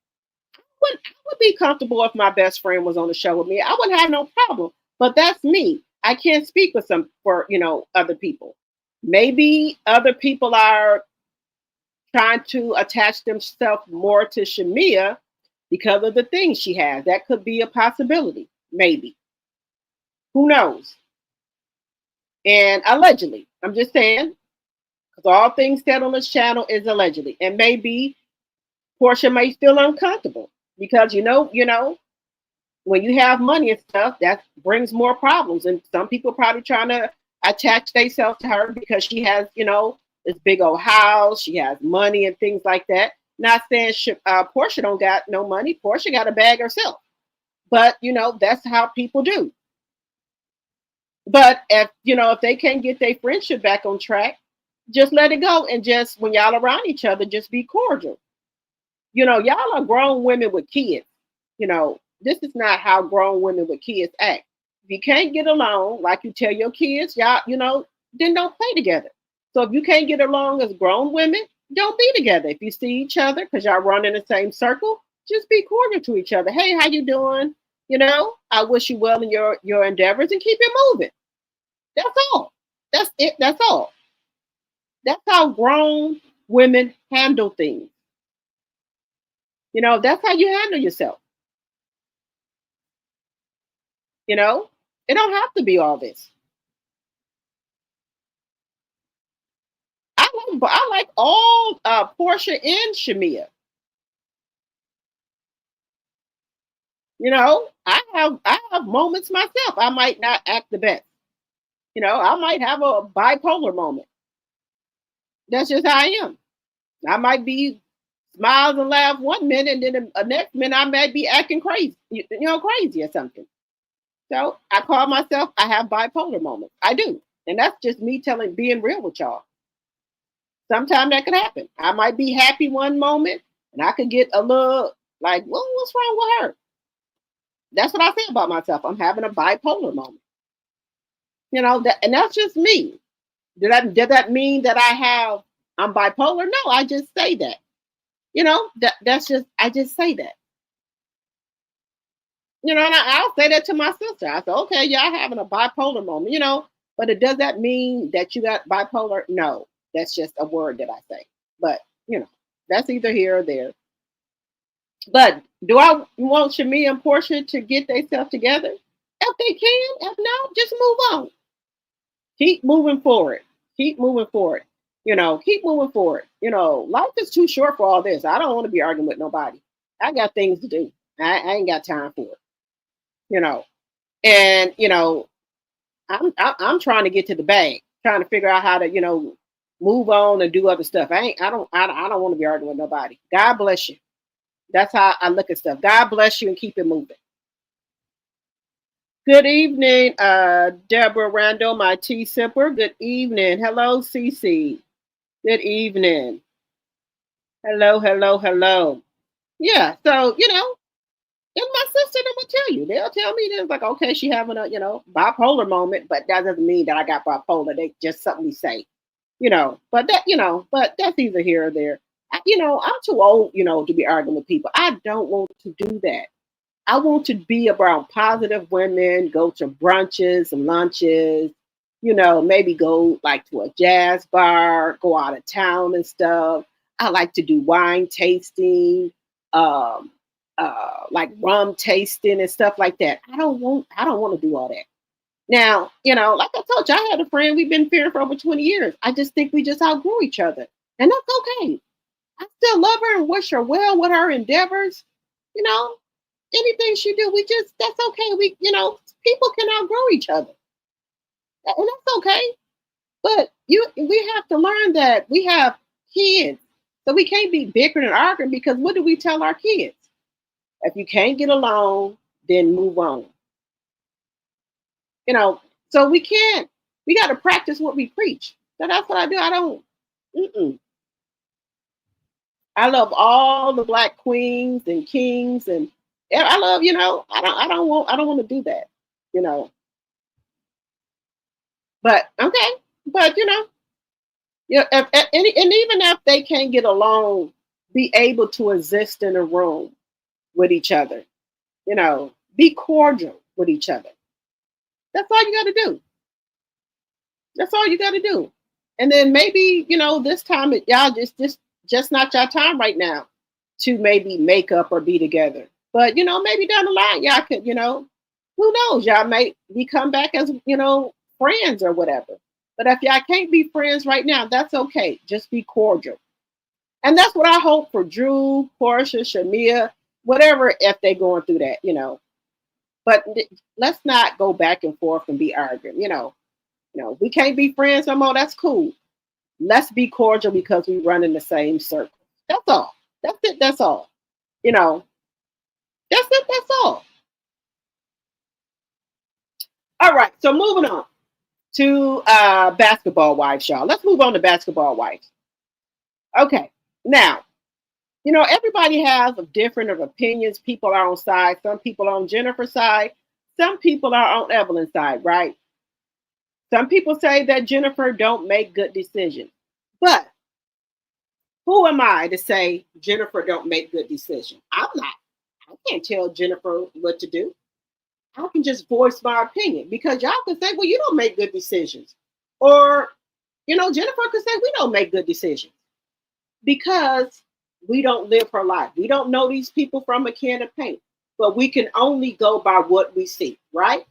I would be comfortable if my best friend was on the show with me. I wouldn't have no problem. But that's me. I can't speak for other people. Maybe other people are trying to attach themselves more to Shamia because of the things she has. That could be a possibility. Maybe. Who knows? And allegedly, I'm just saying, because all things said on this channel is allegedly. And maybe Portia may feel uncomfortable because when you have money and stuff, that brings more problems. And some people probably trying to attach themselves to her because she has, this big old house, she has money and things like that. Not saying Portia don't got no money. Portia got a bag herself. But, that's how people do. But if they can't get their friendship back on track, just let it go. And just when y'all around each other, just be cordial. Y'all are grown women with kids. This is not how grown women with kids act. If you can't get along, like you tell your kids, y'all, then don't play together. So if you can't get along as grown women, don't be together. If you see each other, because y'all run in the same circle, just be cordial to each other. Hey, how you doing? I wish you well in your endeavors and keep it moving. That's all. That's it. That's all. That's how grown women handle things. That's how you handle yourself. It don't have to be all this. I like all Portia and Shamia. I have moments myself. I might not act the best. I might have a bipolar moment. That's just how I am. I might be smiles and laugh one minute, and then the next minute I might be acting crazy, crazy or something. So I call myself, I have bipolar moments. I do. And that's just me being real with y'all. Sometimes that could happen. I might be happy one moment and I could get a little like, well, what's wrong with her? That's what I say about myself. I'm having a bipolar moment. And that's just me. Did that mean that I'm bipolar? No, I just say that. I just say that. And I'll say that to my sister. I say, okay, y'all having a bipolar moment, but does that mean that you got bipolar? No, that's just a word that I say. But, that's either here or there. But do I want Shamia and Portia to get themselves together? If they can, if not, just move on. Keep moving forward. Keep moving forward. Keep moving forward. Life is too short for all this. I don't want to be arguing with nobody. I got things to do. I ain't got time for it. And I'm trying to get to the bag, trying to figure out how to move on and do other stuff. I don't want to be arguing with nobody. God bless you. That's how I look at stuff. God bless you and keep it moving. Good evening, Deborah Randall, my tea sipper. Good evening. Hello, Cece. Good evening. Hello, hello, hello. Yeah, so and my sister them will tell you. They'll tell me they're like, okay, she having a bipolar moment, but that doesn't mean that I got bipolar. They just something we say, But but that's either here or there. I'm too old, to be arguing with people. I don't want to do that. I want to be around positive women, go to brunches and lunches, maybe go like to a jazz bar, go out of town and stuff. I like to do wine tasting, like rum tasting and stuff like that. I don't want to do all that. Now, like I told you, I had a friend, we've been friends for over 20 years. I just think we just outgrew each other. And that's okay. I still love her and wish her well with her endeavors. Anything she do, that's okay. People can outgrow each other. And that's okay. But we have to learn that we have kids. So we can't be bickering and arguing because what do we tell our kids? If you can't get along, then move on. You know, so we got to practice what we preach. So that's what I do. I don't, mm-mm. I love all the black queens and kings, and I love, I don't want to do that, you know. But okay, but and even if they can't get along, be able to exist in a room with each other, be cordial with each other. That's all you got to do. That's all you got to do. And then maybe, this time y'all just not your time right now to maybe make up or be together. But, maybe down the line, y'all could, who knows? Y'all may become back as, friends or whatever. But if y'all can't be friends right now, that's okay. Just be cordial. And that's what I hope for Drew, Portia, Shamia, whatever, if they're going through that, But let's not go back and forth and be arguing, we can't be friends no more. That's cool. Let's be cordial because we run in the same circle. That's all. That's it. That's all. That's it. That's all. All right. So moving on to basketball wives, y'all. Let's move on to basketball wives. Okay. Now, everybody has different opinions. People are on side. Some people are on Jennifer's side. Some people are on Evelyn's side, right? Some people say that Jennifer don't make good decisions. But who am I to say Jennifer don't make good decisions? I'm not. I can't tell Jennifer what to do. I can just voice my opinion because y'all can say, well, you don't make good decisions. Or, Jennifer could say, we don't make good decisions because we don't live her life. We don't know these people from a can of paint, but we can only go by what we see, right?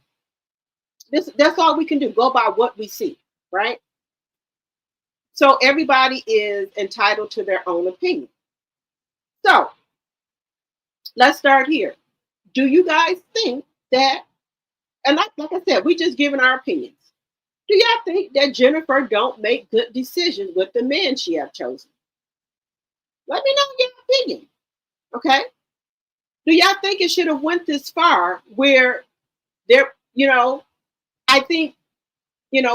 That's all we can do, go by what we see, right? So everybody is entitled to their own opinion. So let's start here. Do you guys think that, and like I said, we just giving our opinions. Do y'all think that Jennifer don't make good decisions with the men she have chosen? Let me know your opinion. Okay. Do y'all think it should have went this far where there, I think,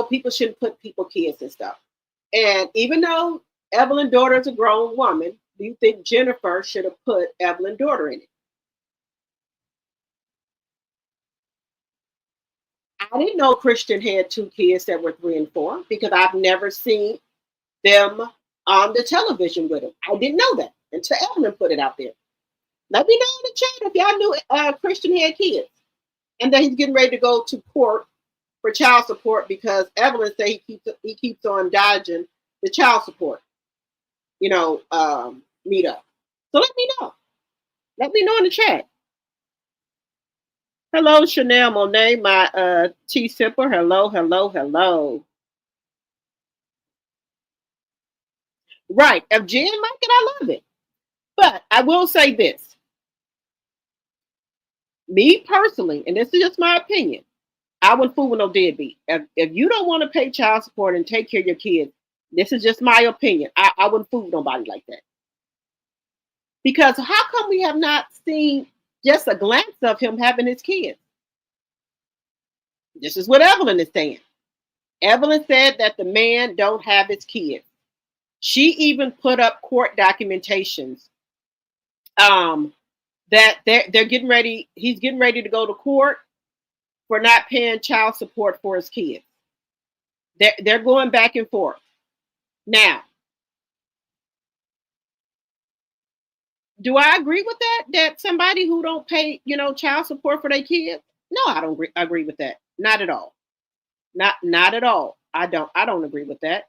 people shouldn't put people kids and stuff. And even though Evelyn's daughter is a grown woman, do you think Jennifer should have put Evelyn's daughter in it? I didn't know Christian had 2 kids that were 3 and 4 because I've never seen them on the television with him. I didn't know that until Evelyn put it out there. Let me know in the chat if y'all knew Christian had kids. And then he's getting ready to go to court for child support because Evelyn said he keeps on dodging the child support, meet up. So let me know. Let me know in the chat. Hello, Chanel Monet, my tea sipper. Hello, hello, hello. Right. If Jen like it, I love it. But I will say this. Me personally, and this is just my opinion, I wouldn't fool with no deadbeat. If you don't want to pay child support and take care of your kids, this is just my opinion. I wouldn't fool with nobody like that. Because how come we have not seen just a glance of him having his kids? This is what Evelyn is saying. Evelyn said that the man don't have his kids. She even put up court documentations that they're getting ready. He's getting ready to go to court for not paying child support for his kids. They're going back and forth. Now, do I agree with that? That somebody who don't pay, child support for their kids? No, I don't agree with that. Not at all. Not at all. I don't agree with that.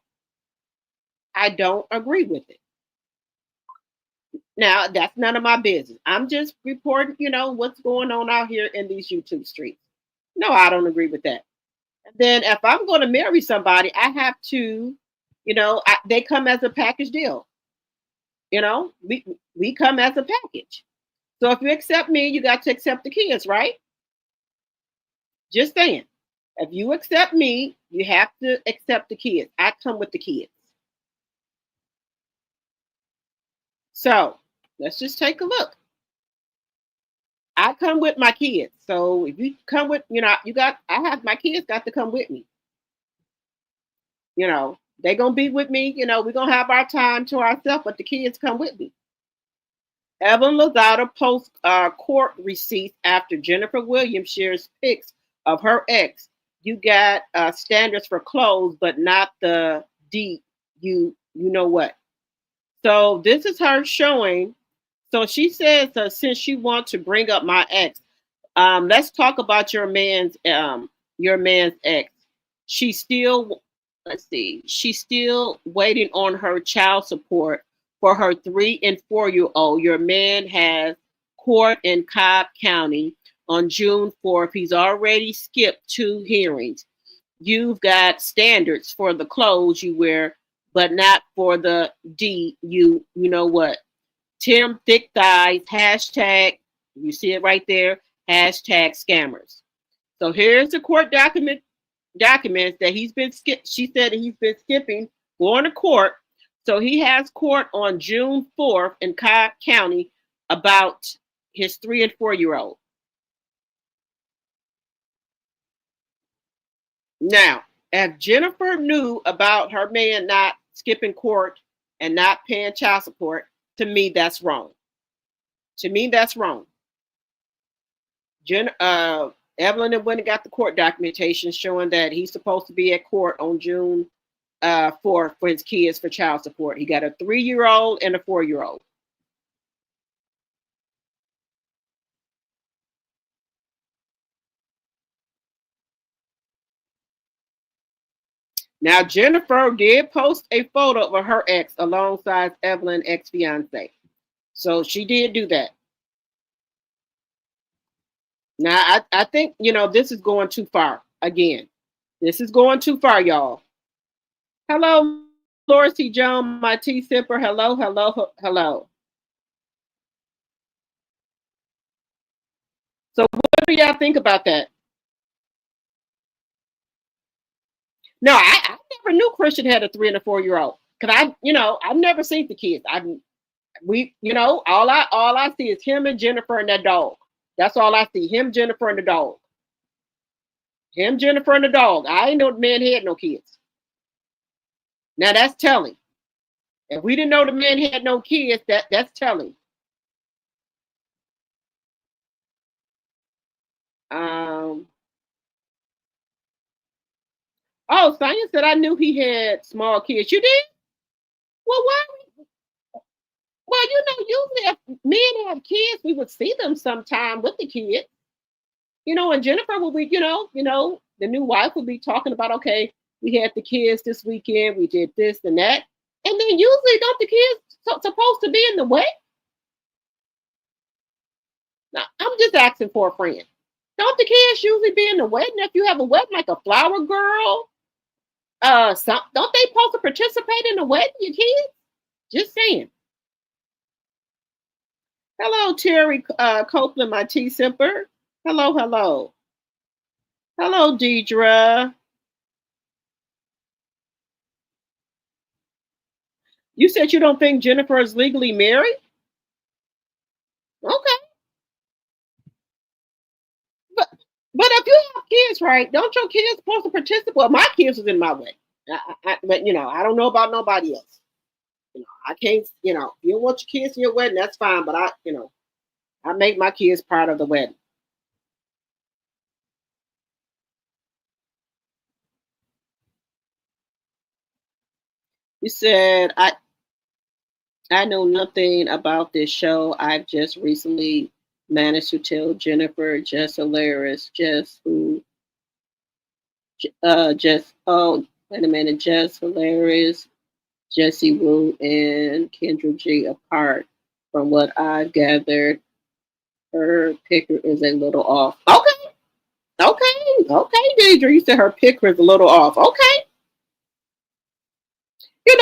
I don't agree with it. Now, that's none of my business. I'm just reporting, what's going on out here in these YouTube streets. No, I don't agree with that. And then if I'm going to marry somebody, I have to, they come as a package deal. We come as a package. So if you accept me, you got to accept the kids, right? Just saying. If you accept me, you have to accept the kids. I come with the kids. So let's just take a look. I come with my kids. So if you come with, I have my kids got to come with me. They gonna be with me. We're gonna have our time to ourselves, but the kids come with me. Evelyn Lozada posts court receipts after Jennifer Williams shares pics of her ex. You got standards for clothes, but not the deep. You know what? So this is her showing. So she says since she wants to bring up my ex, let's talk about your man's ex. She's still let's see. She's still waiting on her child support for her 3 and 4 year old. Your man has court in Cobb County on June 4th. He's already skipped 2 hearings. You've got standards for the clothes you wear, but not for the D. You know what? Tim Thick Thighs, hashtag, you see it right there, hashtag scammers. So here's the court documents that he's been she said he's been skipping, going to court. So he has court on June 4th in Cobb County about his 3 and 4 year old. Now, if Jennifer knew about her man not skipping court and not paying child support, to me, that's wrong. To me, that's wrong. Evelyn went and got the court documentation showing that he's supposed to be at court on June 4th for his kids for child support. He got a 3-year-old and a 4-year-old. Now, Jennifer did post a photo of her ex alongside Evelyn's ex-fiance. So she did do that. Now, I think, this is going too far. Again, this is going too far, y'all. Hello, Laura C. Jones, my tea sipper. Hello, hello, hello. So what do y'all think about that? No, I never knew Christian had a 3 and a 4-year old. Cause I've never seen the kids. All I see is him and Jennifer and that dog. That's all I see. Him, Jennifer, and the dog. Him, Jennifer, and the dog. I ain't know the man had no kids. Now that's telling. If we didn't know the man had no kids, that's telling. Oh, Sonia said I knew he had small kids. You did? Well, why? Well, usually if men have kids, we would see them sometime with the kids. And Jennifer will be, the new wife will be talking about, okay, we had the kids this weekend, we did this and that. And then usually don't the kids supposed to be in the wedding? Now, I'm just asking for a friend. Don't the kids usually be in the wedding if you have a wedding like a flower girl? Don't they supposed to participate in the wedding, your kids? Just saying. Hello, Terry Copeland, my tea sipper. Hello, hello. Hello, Deidre. You said you don't think Jennifer is legally married? Okay. But if you have kids, right, don't your kids supposed to participate? Well, my kids was in my way. But, I don't know about nobody else. I can't, you don't want your kids in your wedding, that's fine. But I make my kids part of the wedding. You said, I know nothing about this show. I've just recently managed to tell Jennifer, just hilarious, just who, wait a minute, just hilarious, Jesse Wu and Kendra G apart. From what I've gathered, her picker is a little off. Okay, Deidre. You said her picker is a little off. Okay. We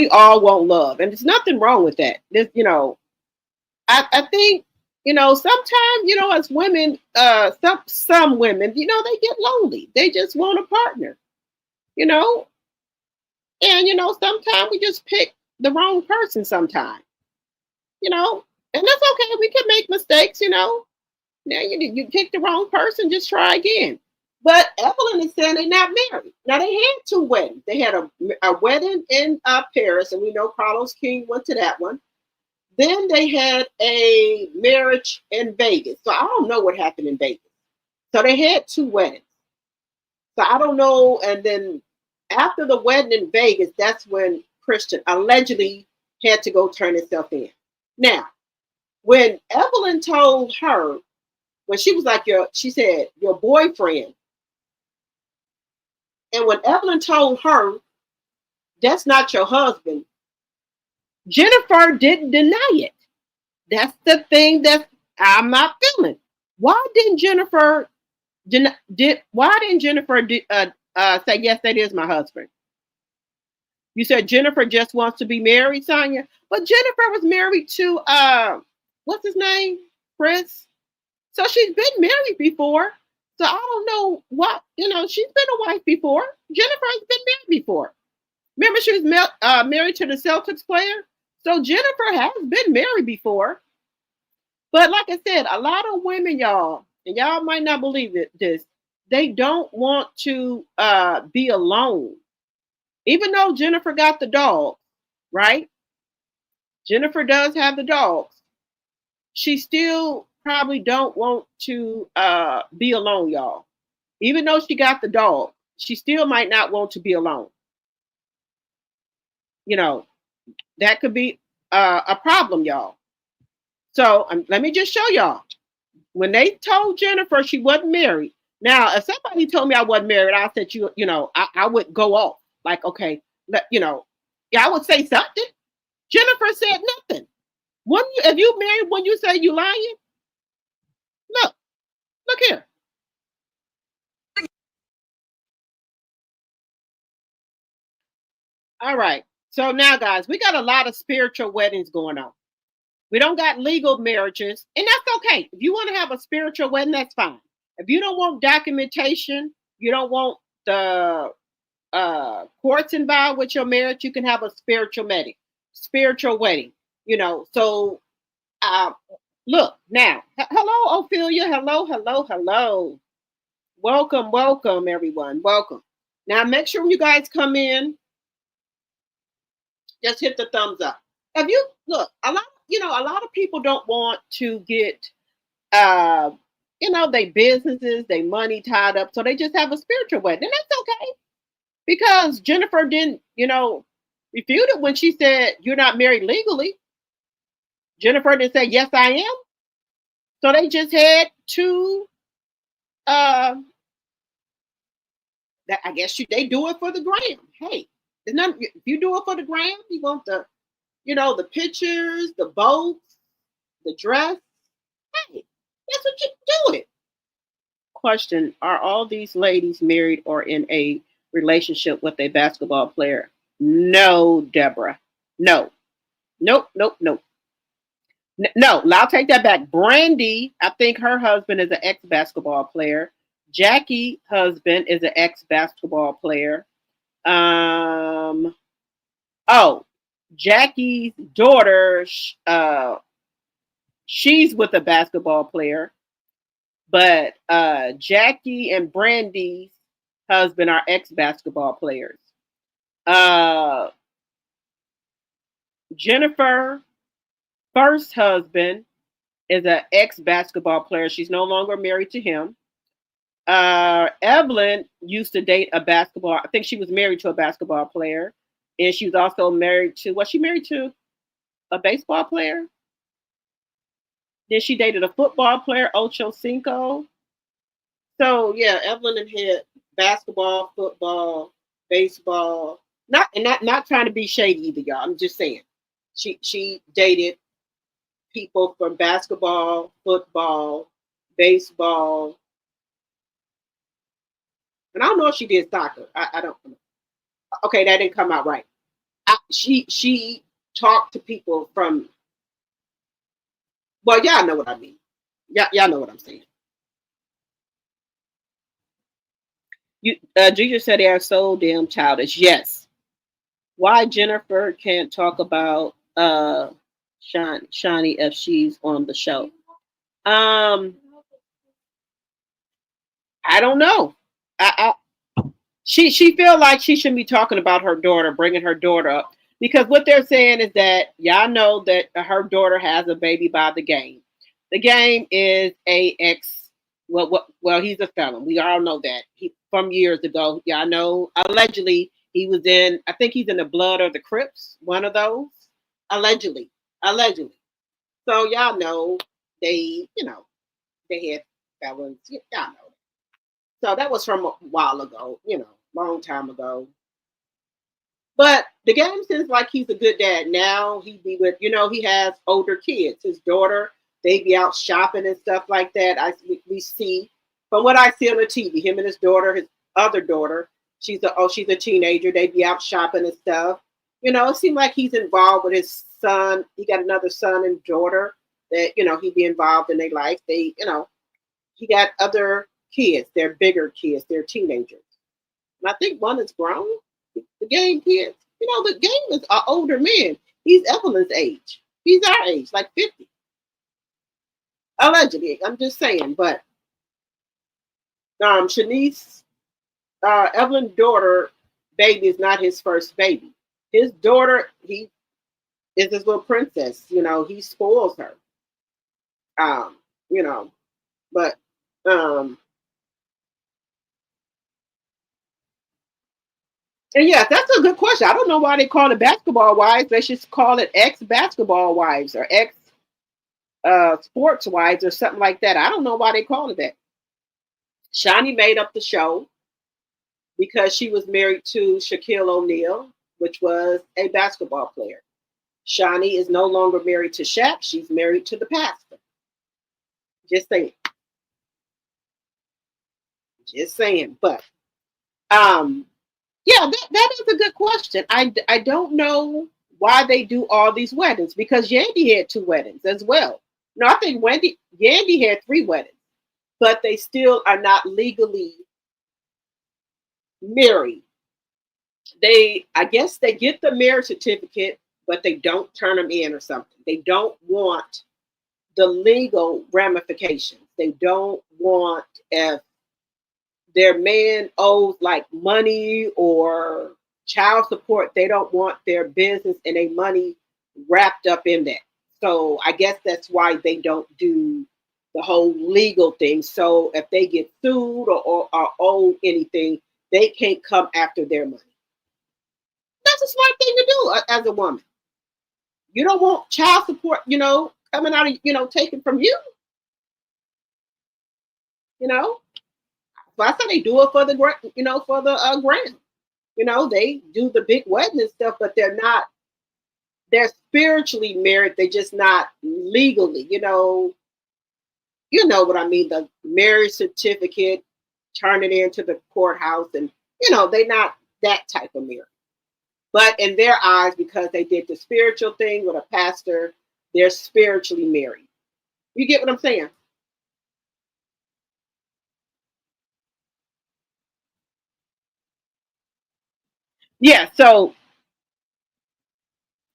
all want love, and there's nothing wrong with that. I think, sometimes, as women, some women, they get lonely. They just want a partner, and sometimes we just pick the wrong person sometimes. And that's okay. We can make mistakes, you know. Now you picked the wrong person, just try again. But Evelyn is saying they're not married. Now they had two weddings. They had a wedding in Paris, and we know Carlos King went to that one. Then they had a marriage in Vegas. So I don't know what happened in Vegas. So they had two weddings. So I don't know. And then after the wedding in Vegas, that's when Christian allegedly had to go turn himself in. Now, when Evelyn told her, when she was like, she said, your boyfriend. And when Evelyn told her, that's not your husband, Jennifer didn't deny it. That's the thing that I'm not feeling. Why didn't Jennifer say, yes, that is my husband? You said Jennifer just wants to be married, Sonia, but Jennifer was married to what's his name, Chris. So she's been married before. So I don't know what, she's been a wife before. Jennifer has been married before. Remember, she was married to the Celtics player. So Jennifer has been married before. But like I said, a lot of women, y'all, and y'all might not believe this, they don't want to be alone. Even though Jennifer got the dog, right? Jennifer does have the dogs. She still probably don't want to be alone, y'all. Even though she got the dog, she still might not want to be alone. That could be a problem, y'all. So let me just show y'all. When they told Jennifer she wasn't married, now if somebody told me I wasn't married, I said I would go off. Like, okay, I would say something. Jennifer said nothing. If you married, when you say you lying, look here. All right. So now, guys, we got a lot of spiritual weddings going on. We don't got legal marriages, and that's okay. If you want to have a spiritual wedding, that's fine. If you don't want documentation, you don't want the courts involved with your marriage, you can have a spiritual wedding. So look now. Hello, Ophelia. Hello. Welcome, everyone. Welcome. Now, make sure when you guys come in, just hit the thumbs up. If you look, a lot of people don't want to get, their businesses, their money tied up, so they just have a spiritual wedding, and that's okay. Because Jennifer didn't, refute it when she said you're not married legally. Jennifer didn't say yes, I am. So they just had two. I guess they do it for the gram. Hey, if you do it for the gram, you want the pictures, the boats, the dress. Hey, that's what you do it. Question: are all these ladies married or in a relationship with a basketball player? No, Deborah. No. Nope. No, I'll take that back. Brandy, I think her husband is an ex-basketball player. Jackie husband is an ex-basketball player. Jackie's daughter, she's with a basketball player. But Jackie and Brandy's husband are ex-basketball players. Jennifer first husband is an ex-basketball player. She's no longer married to him. Evelyn used to date a basketball. I think she was married to a basketball player. And she was also married to, was she married to a baseball player? Then she dated a football player, Ocho Cinco. So yeah, Evelyn had basketball, football, baseball. Not trying to be shady either, y'all. I'm just saying. She dated people from basketball, football, baseball, and I don't know if she did soccer. I don't know. Okay, that didn't come out right. She talked to people from. Well, y'all know what I mean. Y'all know what I'm saying. Jesus said they are so damn childish. Yes. Why Jennifer can't talk about Shawnee, if she's on the show. I don't know. She feel like she shouldn't be talking about her daughter, bringing her daughter up, because what they're saying is that y'all know that her daughter has a baby by the game. The game is a ex. Well, he's a felon. We all know that he from years ago. Y'all know allegedly he was in. I think he's in the Blood or the Crips. One of those. Allegedly. So y'all know they had felons. Y'all know. So that was from a while ago, long time ago. But the game seems like he's a good dad now. He be with, he has older kids. His daughter, they be out shopping and stuff like that. We see from what I see on the TV, him and his daughter, his other daughter, she's a teenager. They be out shopping and stuff. It seems like he's involved with his son. He got another son and daughter that he be involved in their life. He got other kids. They're bigger kids. They're teenagers. And I think one is grown. The game kids. The game is an older man. He's Evelyn's age. He's our age, like 50. Allegedly. I'm just saying. But Shanice, Evelyn's daughter, baby is not his first baby. His daughter, he is his little princess. He spoils her. But and yeah, that's a good question. I don't know why they call it basketball wives. They should call it ex basketball wives or ex sports wives or something like that. I don't know why they call it that. Shawnee made up the show because she was married to Shaquille O'Neal, which was a basketball player. Shawnee is no longer married to Shaq. She's married to the pastor. Just saying. But yeah, that is a good question. I don't know why they do all these weddings, because Yandy had 2 weddings as well. No, I think Yandy had 3 weddings, but they still are not legally married. I guess they get the marriage certificate, but they don't turn them in or something. They don't want the legal ramifications. They don't want, if their man owes like money or child support, they don't want their business and their money wrapped up in that. So I guess that's why they don't do the whole legal thing. So if they get sued or owe anything, they can't come after their money. That's a smart thing to do as a woman. You don't want child support, coming out of, taken from you. So I say they do it for the, for the grand. They do the big wedding and stuff, but they're spiritually married. They're just not legally, You know what I mean? The marriage certificate, turn it into the courthouse, and, they're not that type of marriage. But in their eyes, because they did the spiritual thing with a pastor, they're spiritually married. You get what I'm saying? Yeah, so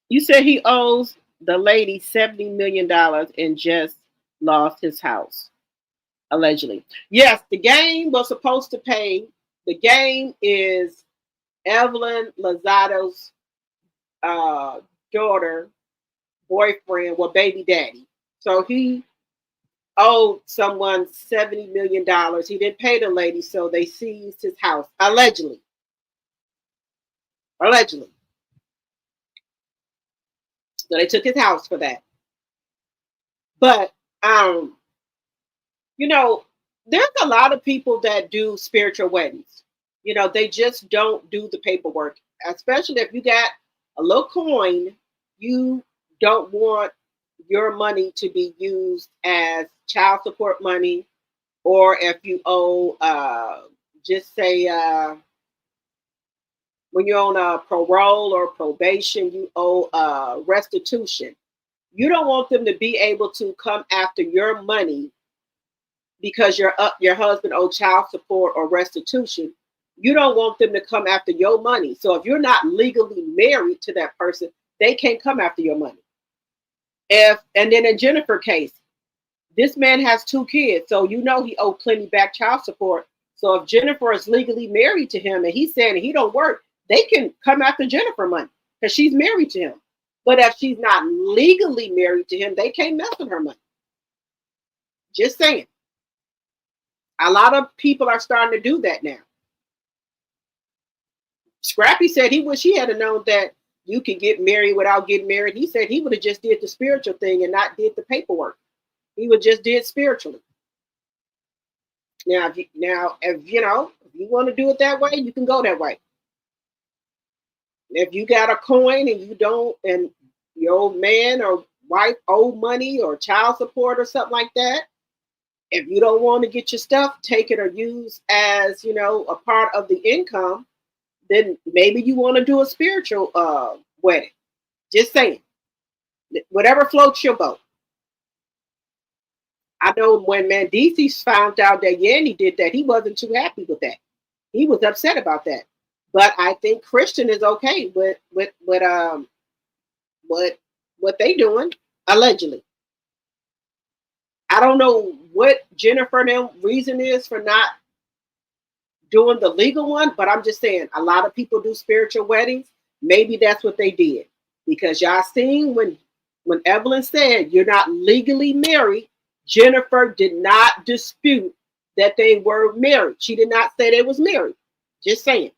you said he owes the lady $70 million and just lost his house, allegedly. Yes, the game was supposed to pay. The game is Evelyn Lozado's daughter, boyfriend, baby daddy. So he owed someone $70 million. He didn't pay the lady, so they seized his house, allegedly. Allegedly. So they took his house for that. But there's a lot of people that do spiritual weddings. They just don't do the paperwork. Especially if you got a little coin, you don't want your money to be used as child support money, or if you owe, just say, when you're on a parole or probation, you owe restitution. You don't want them to be able to come after your money because your husband owed child support or restitution. You don't want them to come after your money. So if you're not legally married to that person, they can't come after your money. And then in Jennifer case, this man has 2 kids, so you know he owed plenty back child support. So if Jennifer is legally married to him and he's saying he don't work, they can come after Jennifer money because she's married to him. But if she's not legally married to him, they can't mess with her money. Just saying. A lot of people are starting to do that now. Scrappy said he wish he had known that you can get married without getting married. He said he would have just did the spiritual thing and not did the paperwork. He would just did spiritually. Now, if you know, if you want to do it that way, you can go that way. If you got a coin and you don't, and your old man or wife owe money or child support or something like that, if you don't want to get your stuff taken or used as, you know, a part of the income, then maybe you want to do a spiritual wedding. Just saying. Whatever floats your boat. I know when Mendices found out that Yanni did that, he wasn't too happy with that. He was upset about that. But I think Christian is okay with what they doing, allegedly. I don't know what Jennifer and them reason is for not doing the legal one, but I'm just saying a lot of people do spiritual weddings. Maybe that's what they did. Because y'all seen when Evelyn said you're not legally married, Jennifer did not dispute that they were married. She did not say they was married. Just saying.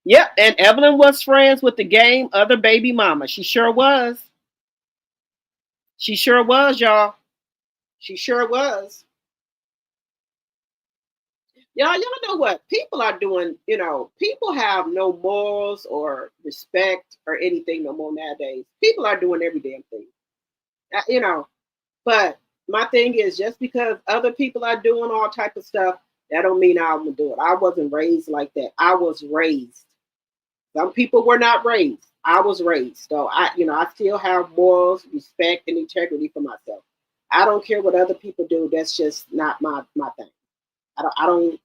Yep, and Evelyn was friends with the game other baby mama. She sure was. She sure was, y'all. She sure was. Y'all know what? People are doing, you know, people have no morals or respect or anything no more nowadays. People are doing every damn thing. You know, but my thing is just because other people are doing all type of stuff, that don't mean I'm gonna do it. I wasn't raised like that. I was raised. Some people were not raised. I was raised. So I still have morals, respect, and integrity for myself. I don't care what other people do. That's just not my thing. I don't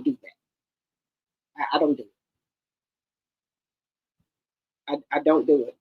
do that. I don't do it. I don't do it.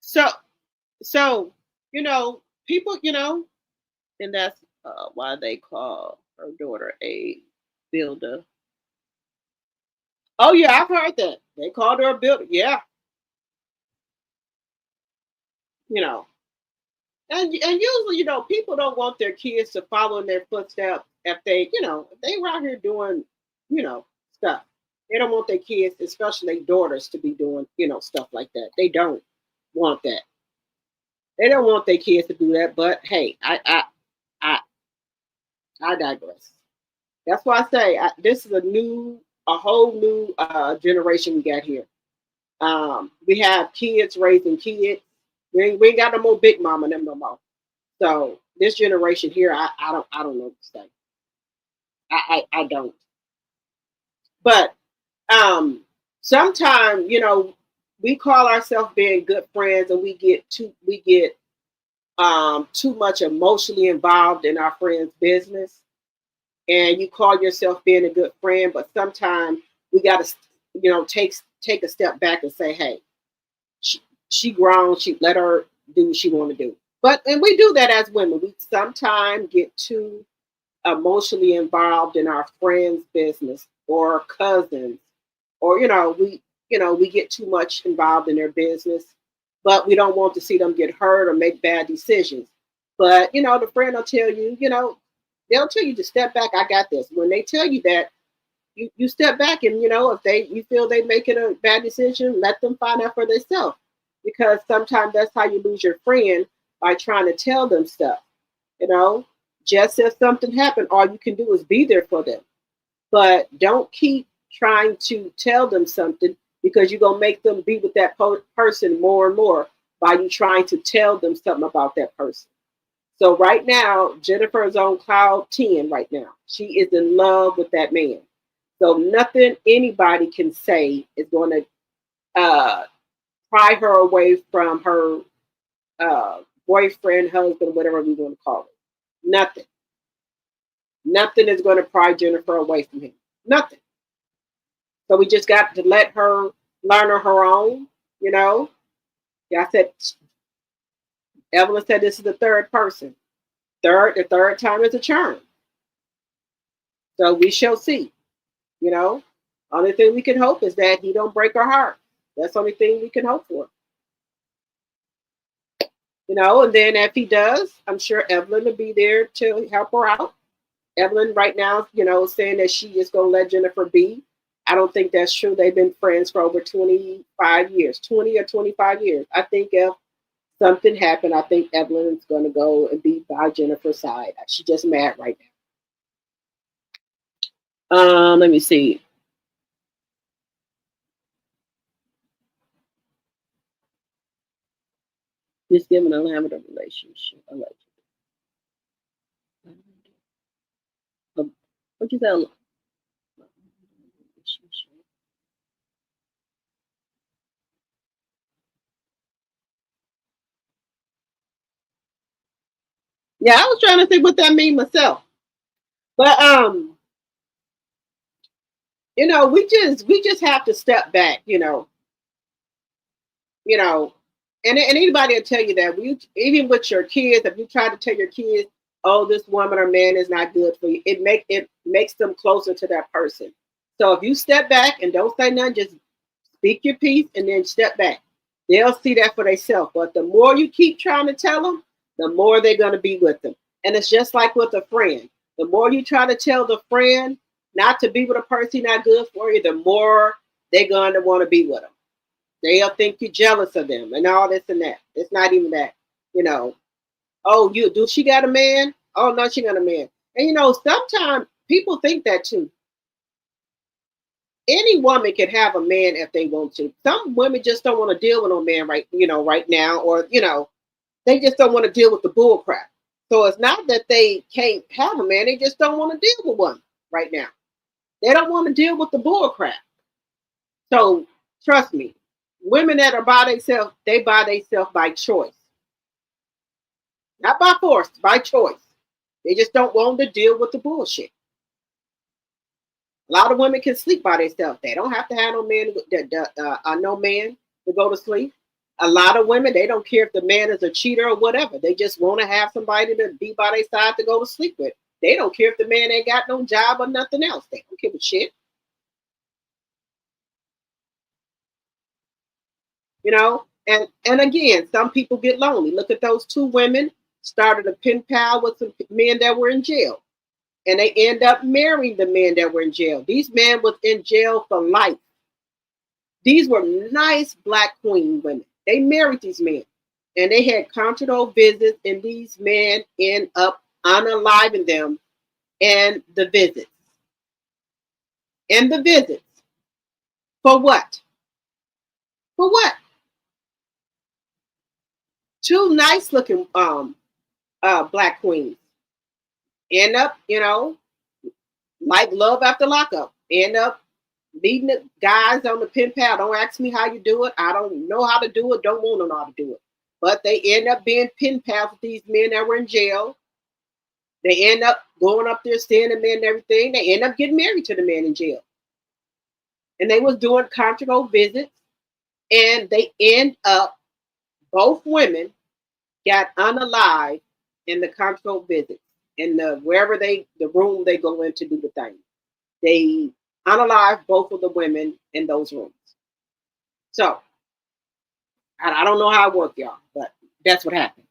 So so people, and that's why they call her daughter a builder. Oh yeah, I've heard that. They called her a builder. Yeah, you know. And usually, people don't want their kids to follow in their footsteps if if they were out here doing, stuff. They don't want their kids, especially their daughters, to be doing, stuff like that. They don't want that. They don't want their kids to do that. But hey, I, I digress. That's why I say this is a whole new generation we got here. We have kids raising kids. We ain't got no more big mama them no more. So this generation here, I don't know what to say. I don't. But sometimes we call ourselves being good friends, and we get too much emotionally involved in our friends' business, and you call yourself being a good friend, but sometimes we got to take a step back and say, hey, she grown, she let her do what she want to do. And we do that as women. We sometimes get too emotionally involved in our friends' business or cousins, or we get too much involved in their business, but we don't want to see them get hurt or make bad decisions. But the friend will tell you, they'll tell you to step back. I got this. When they tell you that, you step back, and if you feel they making a bad decision, let them find out for themselves. because sometimes that's how you lose your friend, by trying to tell them stuff. You know, just if something happened, all you can do is be there for them. But don't keep trying to tell them something, because you're going to make them be with that person more and more by you trying to tell them something about that person. So right now, Jennifer is on cloud 10 right now. She is in love with that man. So nothing anybody can say is going to pry her away from her boyfriend, husband, whatever we want to call it. Nothing. Nothing is going to pry Jennifer away from him. Nothing. So we just got to let her learn on her own, you know. Yeah, I said, Evelyn said this is the third person. The third time is a charm. So we shall see, you know. Only thing we can hope is that he don't break her heart. That's the only thing we can hope for. You know, and then if he does, I'm sure Evelyn will be there to help her out. Evelyn right now, you know, saying that she is going to let Jennifer be. I don't think that's true. They've been friends for over 25 years, 20 or 25 years. I think if something happened, I think Evelyn is going to go and be by Jennifer's side. She's just mad right now. Let me see. Just giving a lavender relationship. What you say? Yeah, I was trying to think what that means myself. But you know, we just have to step back, you know, and anybody will tell you that. Even with your kids, if you try to tell your kids, oh, this woman or man is not good for you, it makes them closer to that person. So if you step back and don't say nothing, just speak your piece and then step back. They'll see that for themselves. But the more you keep trying to tell them, the more they're going to be with them. And it's just like with a friend. The more you try to tell the friend not to be with a person not good for you, the more they're going to want to be with them. They'll think you're jealous of them and all this and that. It's not even that, you know. Oh, she got a man? Oh, no, she got a man. And, you know, sometimes people think that too. Any woman can have a man if they want to. Some women just don't want to deal with no man right now, or they just don't want to deal with the bull crap. So it's not that they can't have a man, they just don't want to deal with one right now. They don't want to deal with the bull crap. So trust me, women that are by themselves, they by themselves by choice. Not by force, by choice. They just don't want to deal with the bullshit. A lot of women can sleep by themselves. They don't have to have no man, no man to go to sleep. A lot of women, they don't care if the man is a cheater or whatever. They just want to have somebody to be by their side to go to sleep with. They don't care if the man ain't got no job or nothing else. They don't give a shit. You know, and again, some people get lonely. Look at those two women, started a pen pal with some men that were in jail. And they end up marrying the men that were in jail. These men was in jail for life. These were nice black queen women. They married these men. And they had conjugal visits, and these men end up unaliving them in the visits. In the visits. For what? For what? Two nice looking black queens end up, like love after lockup, end up meeting the guys on the pen pal. Don't ask me how you do it. I don't know how to do it. Don't want to know how to do it. But they end up being pen pals with these men that were in jail. They end up going up there, seeing the men and everything. They end up getting married to the man in jail. And they was doing conjugal visits. And they end up, both women got unalived in the conjugal visits. In the room they go in to do the thing. They unalived both of the women in those rooms. So I don't know how it worked, y'all, but that's what happened.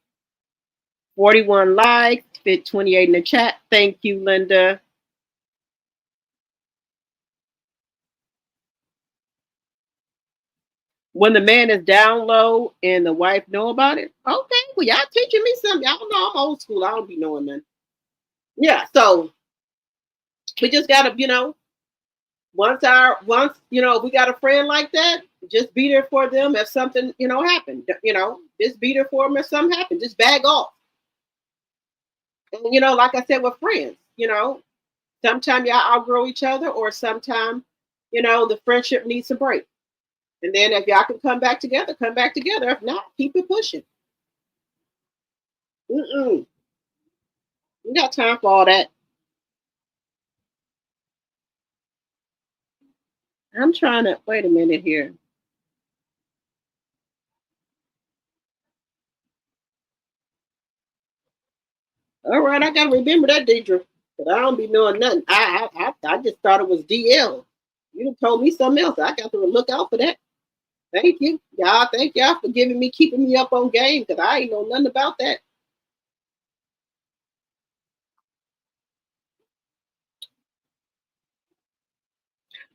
41 likes, fit 28 in the chat. Thank you, Linda. when the man is down low and the wife know about it. Okay, well y'all teaching me something. Y'all know I'm old school. I don't be knowing nothing. Yeah, so we just gotta, once if we got a friend like that, just be there for them if something happened. Just be there for them if something happened. Just bag off. And like I said with friends, sometimes y'all outgrow each other, or sometimes the friendship needs a break. And then if y'all can come back together, come back together. If not, keep it pushing. Mm-mm. We got time for all that. I'm trying to wait a minute here. All right, I gotta remember that, Deidre. But I don't be knowing nothing. I just thought it was DL. You done told me something else. I got to look out for that. Thank you, y'all. Thank y'all for keeping me up on game, because I ain't know nothing about that.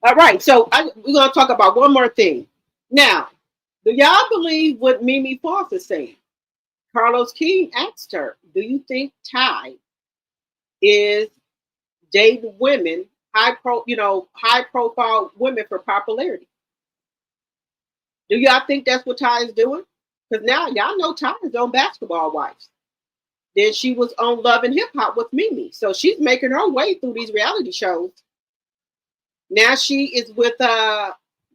All right, so we're gonna talk about one more thing. Now, do y'all believe what Mimi Foss is saying? Carlos King asked her, "Do you think Ty is dating women, high profile women for popularity? Do y'all think that's what Ty is doing? Because now y'all know Ty is on Basketball Wives. Then she was on Love and Hip Hop with Mimi, so she's making her way through these reality shows. Now she is with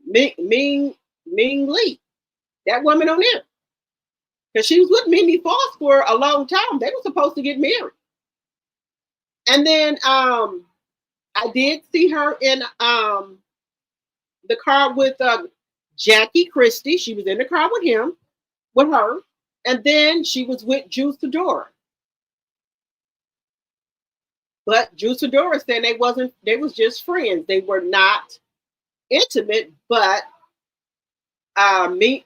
Ming Lee, that woman on there, because she was with Mimi Foss for a long time. They were supposed to get married, and then I did see her in the car with Jackie Christie. She was in the car with her, and then she was with Juice Fedora. But Juice Fedora said they was just friends. They were not intimate, but Mimi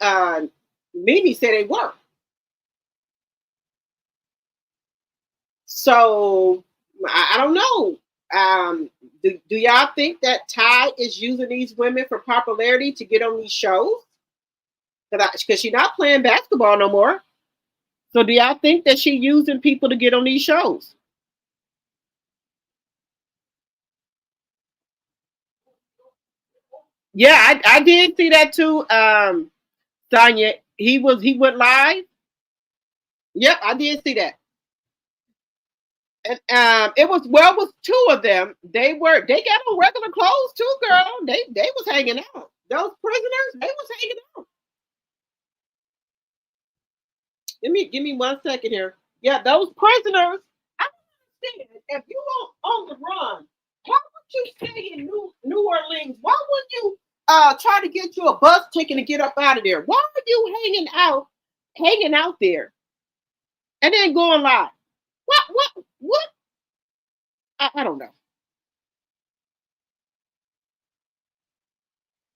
said they were. So I don't know. Do y'all think that Ty is using these women for popularity to get on these shows? Because she's not playing basketball no more. So do y'all think that she's using people to get on these shows? Yeah, I did see that too. Sonya, he went live. Yep, I did see that. And it was two of them. They got on regular clothes too, girl. They was hanging out. Those prisoners, they was hanging out. Give me 1 second here. Yeah, those prisoners. I don't understand. If you on the run, why would you stay in New Orleans? Why wouldn't you try to get you a bus ticket to get up out of there? Why are you hanging out there and then going live? What? I don't know.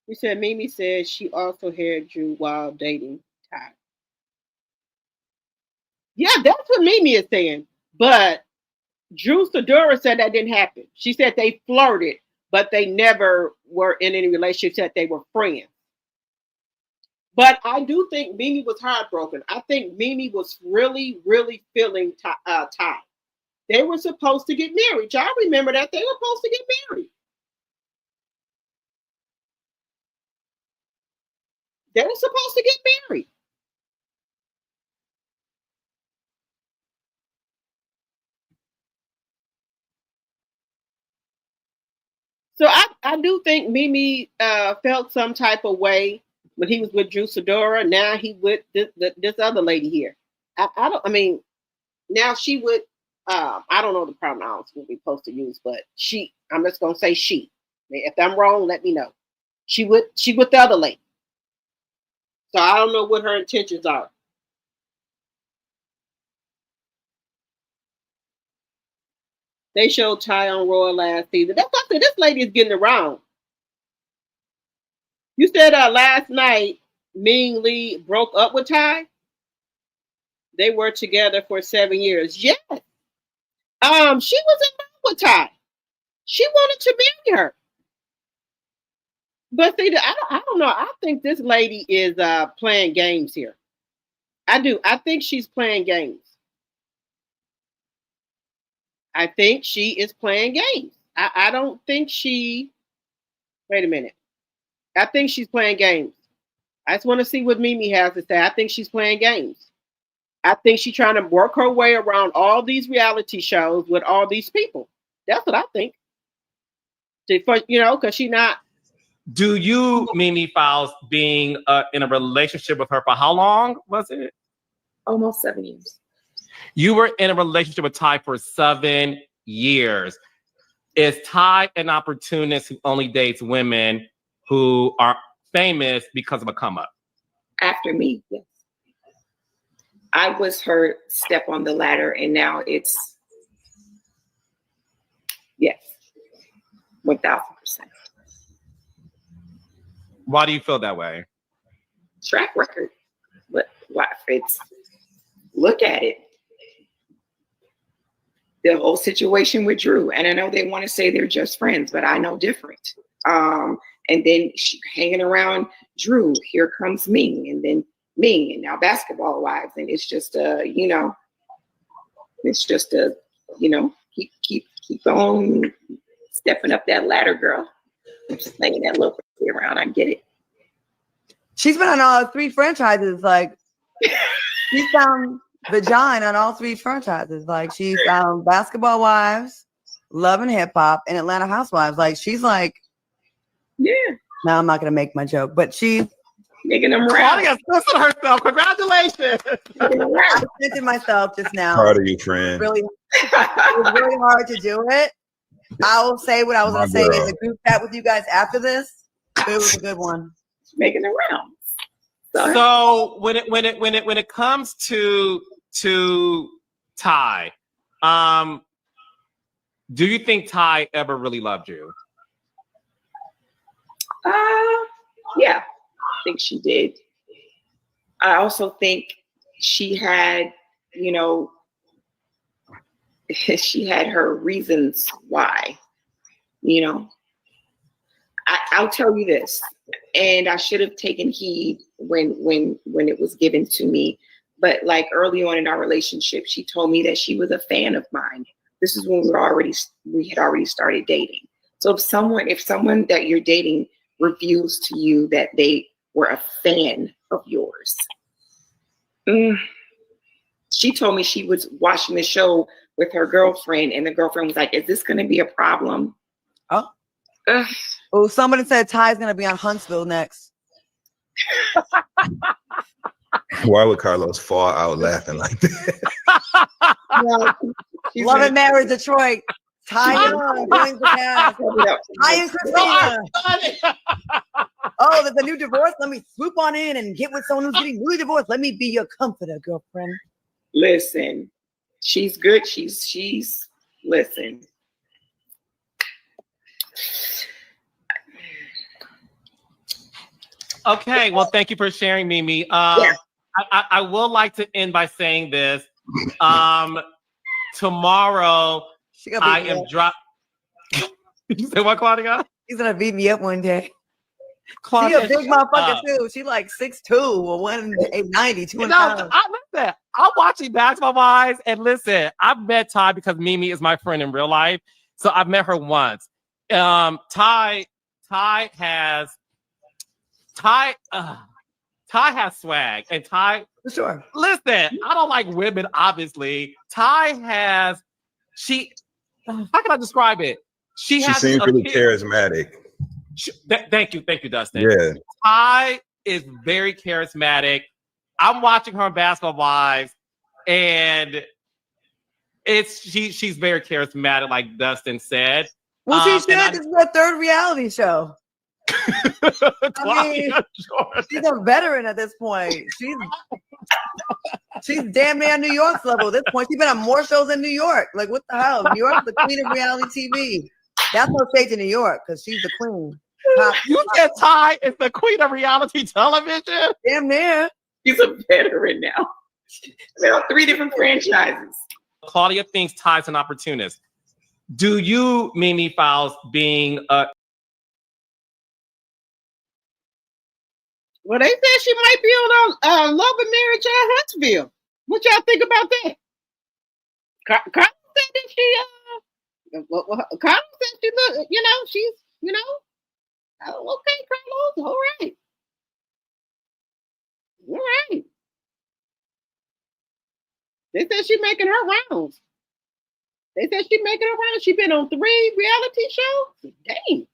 You said Mimi said she also had Drew while dating Ty. Yeah, that's what Mimi is saying. But Drew Sidora said that didn't happen. She said they flirted, but they never were in any relationship. Said they were friends. But I do think Mimi was heartbroken. I think Mimi was really, really feeling Ty. They were supposed to get married. Y'all remember that? They were supposed to get married. They were supposed to get married. So I do think Mimi felt some type of way when he was with Drew Sidora. Now he with this other lady here. I don't. I mean, now she would. I don't know the pronouns we're supposed to use, but she. I'm just gonna say she. If I'm wrong, let me know. She with the other lady. So I don't know what her intentions are. They showed Ty on Royal last season. That's what I said. This lady is getting around. You said last night Ming Lee broke up with Ty. They were together for 7 years. Yes. She was in love with Ty. She wanted to marry her. But see, I don't know. I think this lady is playing games here. I do. I think she's playing games. I think she is playing games. I don't think she. Wait a minute. I think she's playing games. I just want to see what Mimi has to say. I think she's playing games. I think she's trying to work her way around all these reality shows with all these people. That's what I think. You know, because she's not. Do you, Mimi Files, being in a relationship with her for how long was it? Almost 7 years. You were in a relationship with Ty for 7 years. Is Ty an opportunist who only dates women who are famous because of a come up? After me, yes. I was her step on the ladder, and now it's yes, 1000%. Why do you feel that way? Track record. What it's look at it. The whole situation with Drew, and I know they want to say they're just friends, but I know different. And then she hanging around Drew. Here comes me, and then me, and now Basketball Wives, and it's just you know, it's just you know, keep on stepping up that ladder, girl. I'm just slinging that little around. I get it. She's been on all 3 franchises. Like she's found vagina on all 3 franchises. Like she's found Basketball Wives, Love and Hip Hop, and Atlanta Housewives. Like she's like, yeah. Now I'm not gonna make my joke, but she's making them round. Claudia's pushing herself. Congratulations. I centered myself just now. Proud of you, friend. Really, it was really hard to do it. I will say what I was gonna say in the group chat with you guys after this. It was a good one. Making the rounds. So when it comes to Ty, do you think Ty ever really loved you? Yeah, I think she did. I also think she had, you know, she had her reasons why, you know. I'll tell you this, and I should have taken heed when it was given to me. But like early on in our relationship, she told me that she was a fan of mine. This is when we had already started dating. So if someone that you're dating reveals to you that they were a fan of yours, she told me she was watching the show with her girlfriend, and the girlfriend was like, "Is this going to be a problem?" Oh. Oh, somebody said Ty's gonna be on Huntsville next. Why would Carlos fall out laughing like that? Love and Marriage Detroit. Ty Young going to cast. Ty and Christina. Oh, there's a new divorce. Let me swoop on in and get with someone who's getting newly divorced. Let me be your comforter, girlfriend. Listen, she's good. She's listen. Okay, well, thank you for sharing, Mimi. I will like to end by saying this. Tomorrow, I am drop. You say what, Claudia? He's gonna beat me up one day. Claudia, she a big motherfucker too. She like 6'2" or 190, 200 pounds. I'm watching Basketball Wives, and listen, I've met Ty because Mimi is my friend in real life, so I've met her once. Ty has swag, and Ty, for sure. Listen, I don't like women, obviously. Ty has, how can I describe it? She seems really charismatic. Thank you, Dustin. Yeah. Ty is very charismatic. I'm watching her on Basketball Wives, and she's very charismatic, like Dustin said. Well, she should. This is her 3rd reality show. I mean, she's a veteran at this point. She's damn near New York's level at this point. She's been on more shows than New York. Like, what the hell? New York's the queen of reality TV. That's no shade to New York because she's the queen. You said Ty is the queen of reality television? Damn near. She's a veteran now. There are 3 different franchises. Claudia thinks Ty's an opportunist. Do you, Mimi Files, being a Well, they said she might be on Love and Marriage at Huntsville. What y'all think about that? Carla said that she Carla said she look, she's, oh, okay, Carlos, all right. All right. They said she making her rounds. They said she making her rounds. She been on 3 reality shows. Dang.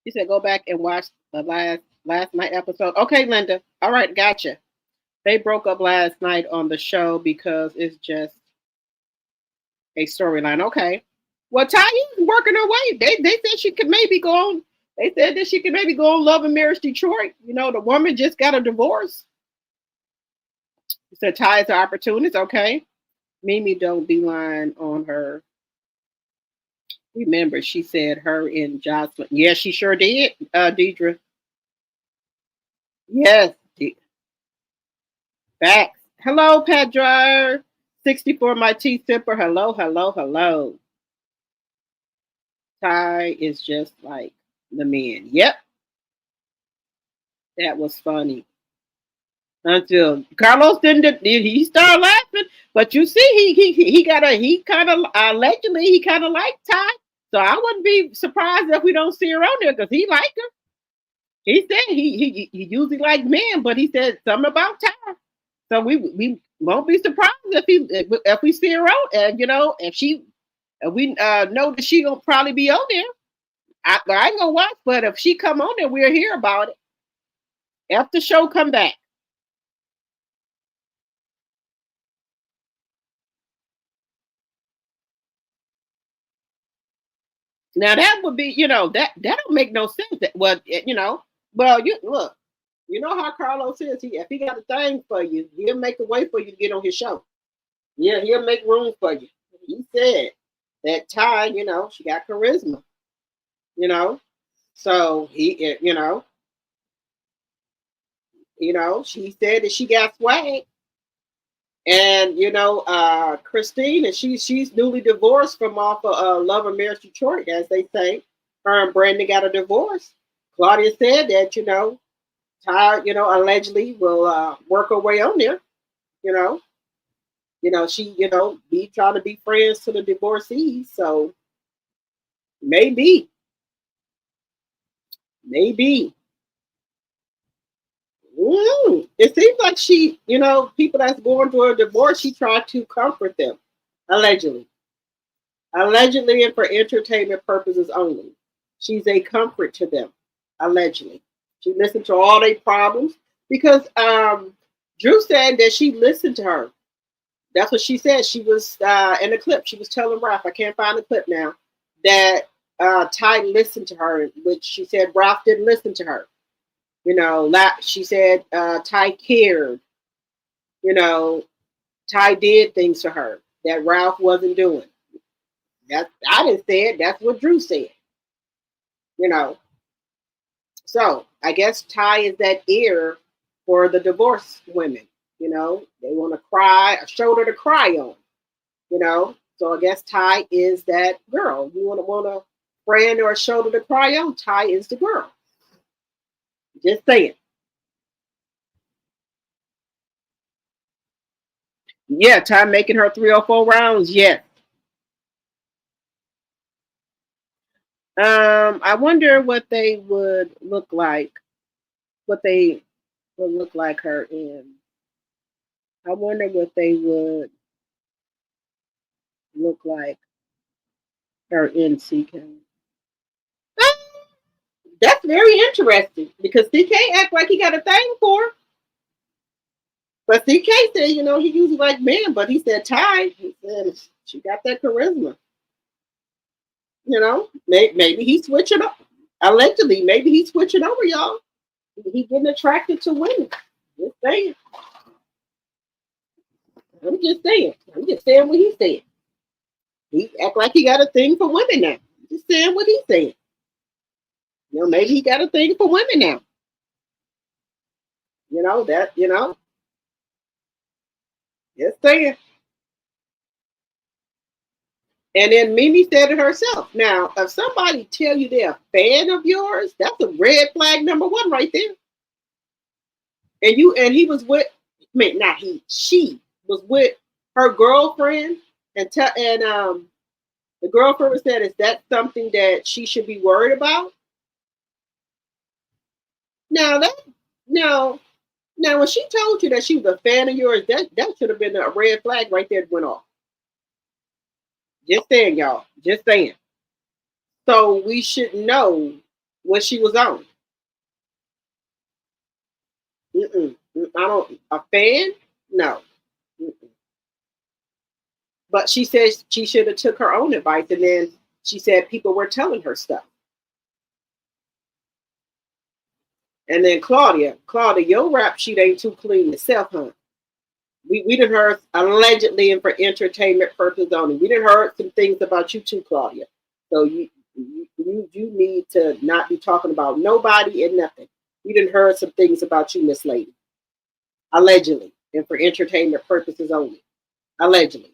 She said go back and watch the last night episode. Okay, Linda. All right, gotcha. They broke up last night on the show because it's just a storyline. Okay. Well, Ty is working her way. They said she could maybe go on. They said that she could maybe go on Love and Marriage Detroit. The woman just got a divorce. So Ty is an opportunist. Okay. Mimi don't beeline on her. Remember, she said her and Jocelyn. Yes, she sure did, Deidre. Yes. Facts. Hello, Pat Dryer. 64, my tea sipper. Hello, hello, hello. Ty is just like the man. Yep. That was funny. Until Carlos did he started laughing, but you see he kind of allegedly he kind of liked Ty, so I wouldn't be surprised if we don't see her on there because he liked her. He said he usually like men, but he said something about Ty, so we won't be surprised if we see her on, and if we know that she gonna probably be on there. I ain't gonna watch, but if she come on there, we'll hear about it after the show come back. Now that would be, that don't make no sense. Well, you look, you know how Carlos is. If he got a thing for you, he'll make a way for you to get on his show. Yeah, he'll make room for you. He said that Ty, she got charisma. So she said that she got swag. And Christine, and she's newly divorced from off of Love and Marriage Detroit, as they say. Her and Brandon got a divorce. Claudia said that Ty, allegedly will work her way on there. She be trying to be friends to the divorcees. So maybe. It seems like she, people that's going through a divorce, she tried to comfort them, allegedly. Allegedly and for entertainment purposes only. She's a comfort to them, allegedly. She listened to all their problems because Drew said that she listened to her. That's what she said. She was in the clip. She was telling Ralph, I can't find the clip now, that Ty listened to her, which she said Ralph didn't listen to her. She said Ty cared. Ty did things for her that Ralph wasn't doing. I didn't say it. That's what Drew said. So I guess Ty is that ear for the divorced women. They want to cry, a shoulder to cry on. So I guess Ty is that girl. You want a friend or a shoulder to cry on? Ty is the girl. Just saying. Yeah, Ty making her 304 rounds. Yeah. I wonder what they would look like. What they would look like her in. I wonder what they would look like her in CK. That's very interesting because CK act like he got a thing for her. But CK said, he usually like men, but he said Ty. He said she got that charisma. Maybe he's switching up. Allegedly, maybe he's switching over, y'all. He's getting attracted to women. Just saying. I'm just saying. I'm just saying what he said. He act like he got a thing for women now. I'm just saying what he said. Maybe he got a thing for women now. Just saying. And then Mimi said it herself. Now, if somebody tell you they're a fan of yours, that's a red flag number one right there. And he was with, I mean, not he, she was with her girlfriend, and the girlfriend said, "Is that something that she should be worried about?" Now that now now when she told you that she was a fan of yours, that should have been a red flag right there that went off. Just saying, y'all. Just saying. So we should know what she was on. I don't a fan. No. Mm-mm. But she says she should have took her own advice, and then she said people were telling her stuff. And then Claudia, your rap sheet ain't too clean yourself, huh? We done heard allegedly and for entertainment purposes only. We done heard some things about you too, Claudia. So you need to not be talking about nobody and nothing. We done heard some things about you, Miss Lady. Allegedly and for entertainment purposes only. Allegedly.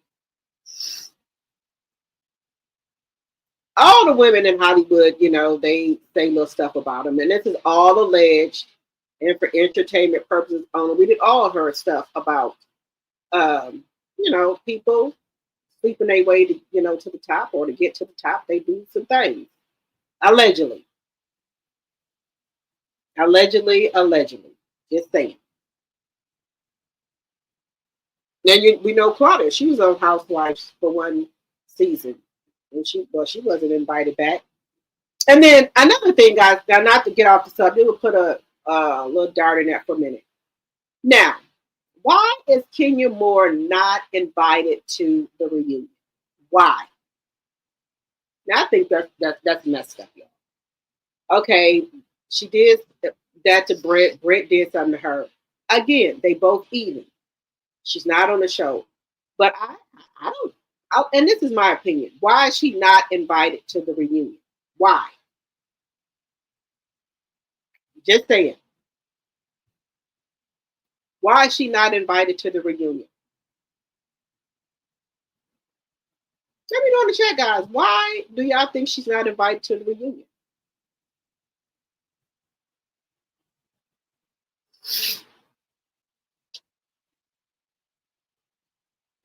All the women in Hollywood, they say little stuff about them. And this is all alleged and for entertainment purposes only. We did all heard stuff about people sleeping their way to the top, or to get to the top, they do some things. Allegedly. Allegedly. Just saying. And we know Claudia, she was on Housewives for one season. And she wasn't invited back. And then another thing, guys, now not to get off the subject, we'll put a little dart in that for a minute. Now, why is Kenya Moore not invited to the reunion? Why? Now I think that's messed up, y'all. Okay, she did that to Brett. Brett did something to her. Again, they both even. She's not on the show, but I don't. And this is my opinion. Why is she not invited to the reunion? Why? Just saying. Why is she not invited to the reunion? Let me know in the chat, guys. Why do y'all think she's not invited to the reunion?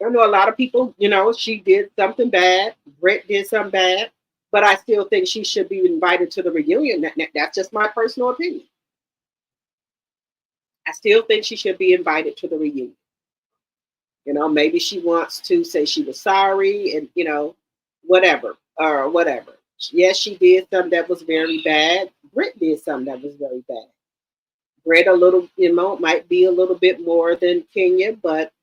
I know a lot of people, she did something bad. Brett did something bad. But I still think she should be invited to the reunion. That's just my personal opinion. I still think she should be invited to the reunion. Maybe she wants to say she was sorry and, whatever, or whatever. Yes, she did something that was very bad. Britt did something that was very bad. Britt might be a little bit more than Kenya, but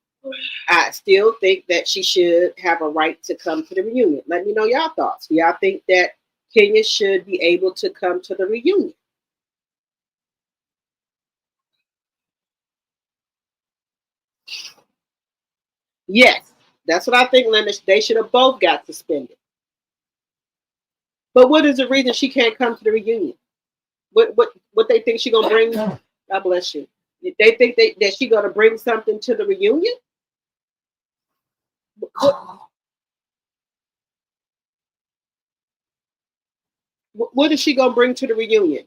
I still think that she should have a right to come to the reunion. Let me know y'all thoughts. Do y'all think that Kenya should be able to come to the reunion? Yes, that's what I think, Linda. They should have both got suspended. But what is the reason she can't come to the reunion? What they think she gonna bring? God bless you. They think that she gonna bring something to the reunion? What is she gonna bring to the reunion?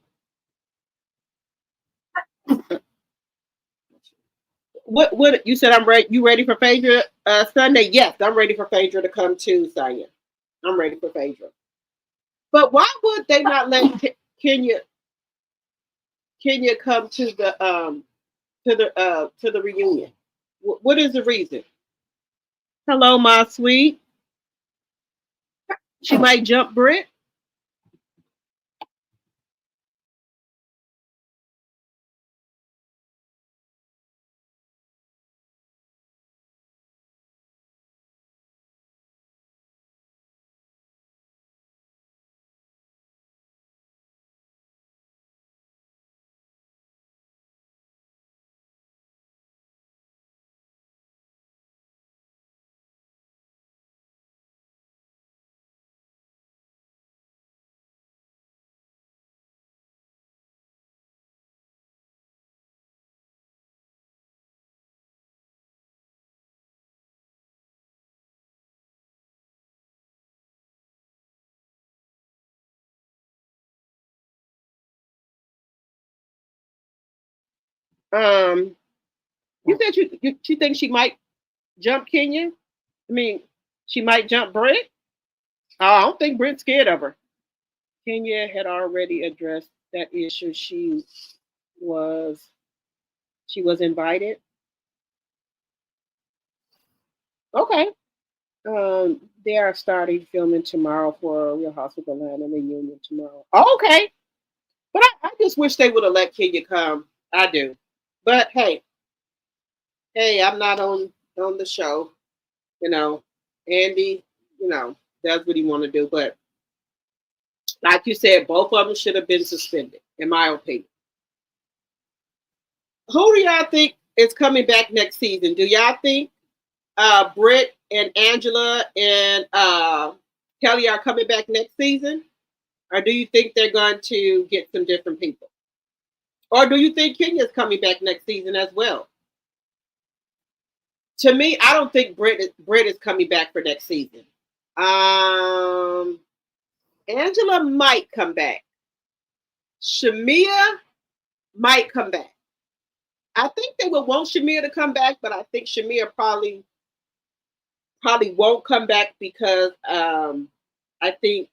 What you said? I'm ready. You ready for Phaedra Sunday? Yes, I'm ready for Phaedra to come too, Saya. I'm ready for Phaedra. But why would they not let Kenya come to the reunion? What is the reason? Hello, my sweet. She might jump Brit. You said you think she might jump Kenya? I mean, she might jump Britt? I don't think Britt's scared of her. Kenya had already addressed that issue. Was she was invited. Okay. They are starting filming tomorrow for Real House of Atlanta reunion tomorrow. Okay. But I just wish they would have let Kenya come. I do. But hey, I'm not on the show. You know, Andy, does what he want to do. But like you said, both of them should have been suspended, in my opinion. Who do y'all think is coming back next season? Do y'all think Britt and Angela and Kelly are coming back next season? Or do you think they're going to get some different people? Or do you think Kenya's coming back next season as well? To me, I don't think Britt is coming back for next season. Angela might come back. Shamia might come back. I think they would want Shamia to come back, but I think Shamia probably won't come back because I think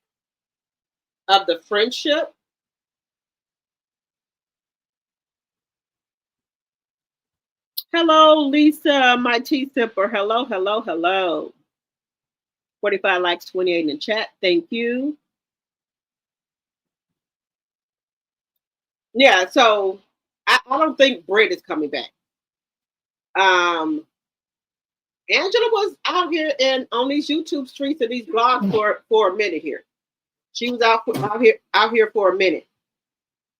of the friendship. Hello, Lisa, my tea sipper. Hello, hello, hello. 45 likes, 28 in the chat. Thank you. Yeah, so I don't think Britt is coming back. Angela was out here on these YouTube streets and these blogs for a minute here. She was out here for a minute.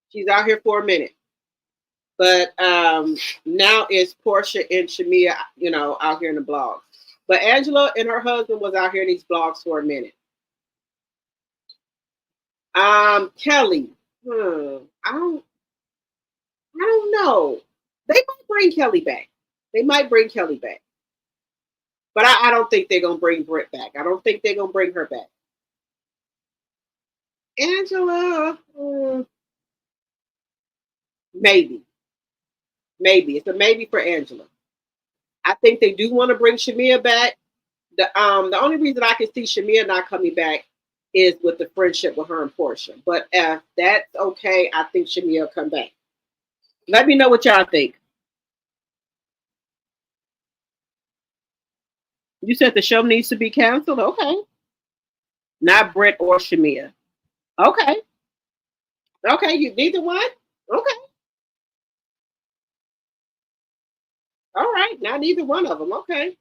She's out here for a minute. But now it's Portia and Shamia, out here in the blogs. But Angela and her husband was out here in these blogs for a minute. Kelly, I don't know. They might bring Kelly back. But I don't think they're gonna bring Britt back. I don't think they're gonna bring her back. Angela, maybe. It's a maybe for Angela. I think they do want to bring Shamia back. The only reason I can see Shamia not coming back is with the friendship with her and Portia. But if that's okay, I think Shamia will come back. Let me know what y'all think. You said the show needs to be canceled? Okay. Not Britt or Shamia. Okay. Okay, you neither one? Okay. All right, not either one of them. Okay.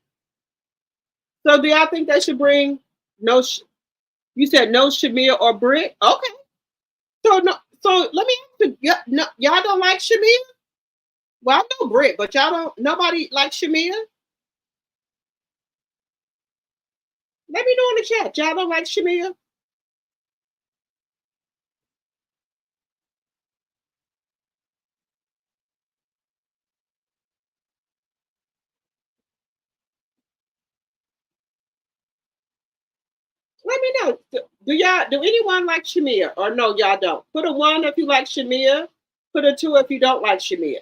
So do y'all think they should bring you said no Shamia or Britt? Okay. So let me ask you, y'all don't like Shamia? Well, I know Britt, but nobody likes Shamia? Let me know in the chat. Y'all don't like Shamia? Let me know. Do anyone like Shamia? Or no, y'all don't? Put a 1 if you like Shamia. Put a 2 if you don't like Shamia.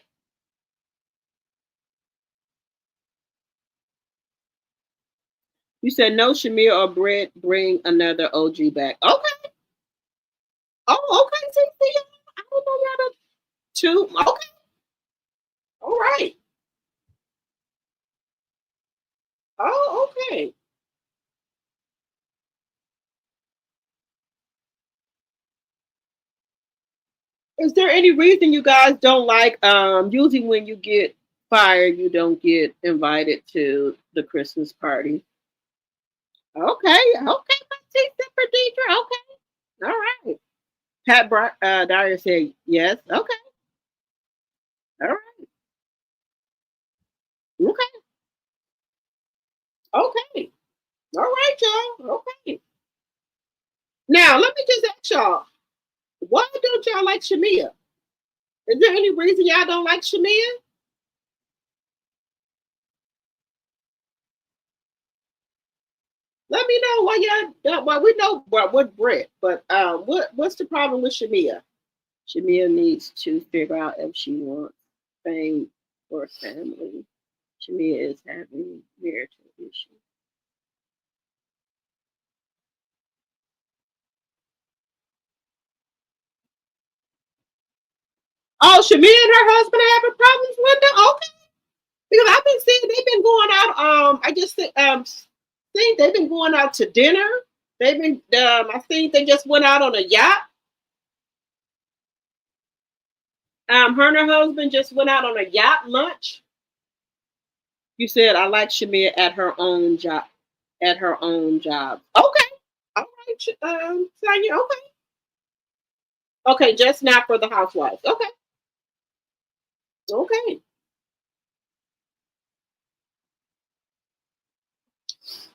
You said no Shamia or Britt, bring another OG back. Okay. Oh, okay. See, I don't know y'all don't. 2. Okay. All right. Oh, okay. Is there any reason you guys don't like usually when you get fired, you don't get invited to the Christmas party? Okay, for Deidre. Okay. All right. Pat Dyer said yes. Okay. All right. Okay. Okay. All right, y'all. Okay. Now let me just ask y'all, why don't y'all like Shamia? Is there any reason y'all don't like Shamia? Let me know why y'all. Well, we know what Brett, but what's the problem with Shamia? Shamia needs to figure out if she wants fame or family. Shamia is having marital issues. Oh, Shamia and her husband are having problems, Linda? Okay. Because I've been seeing they've been going out. I just think they've been going out to dinner. They've been. I think they just went out on a yacht. Her and her husband just went out on a yacht lunch. You said I like Shamia at her own job. At her own job. Okay. All right. Sonia. Okay. Okay. Just not for the housewives. Okay. Okay.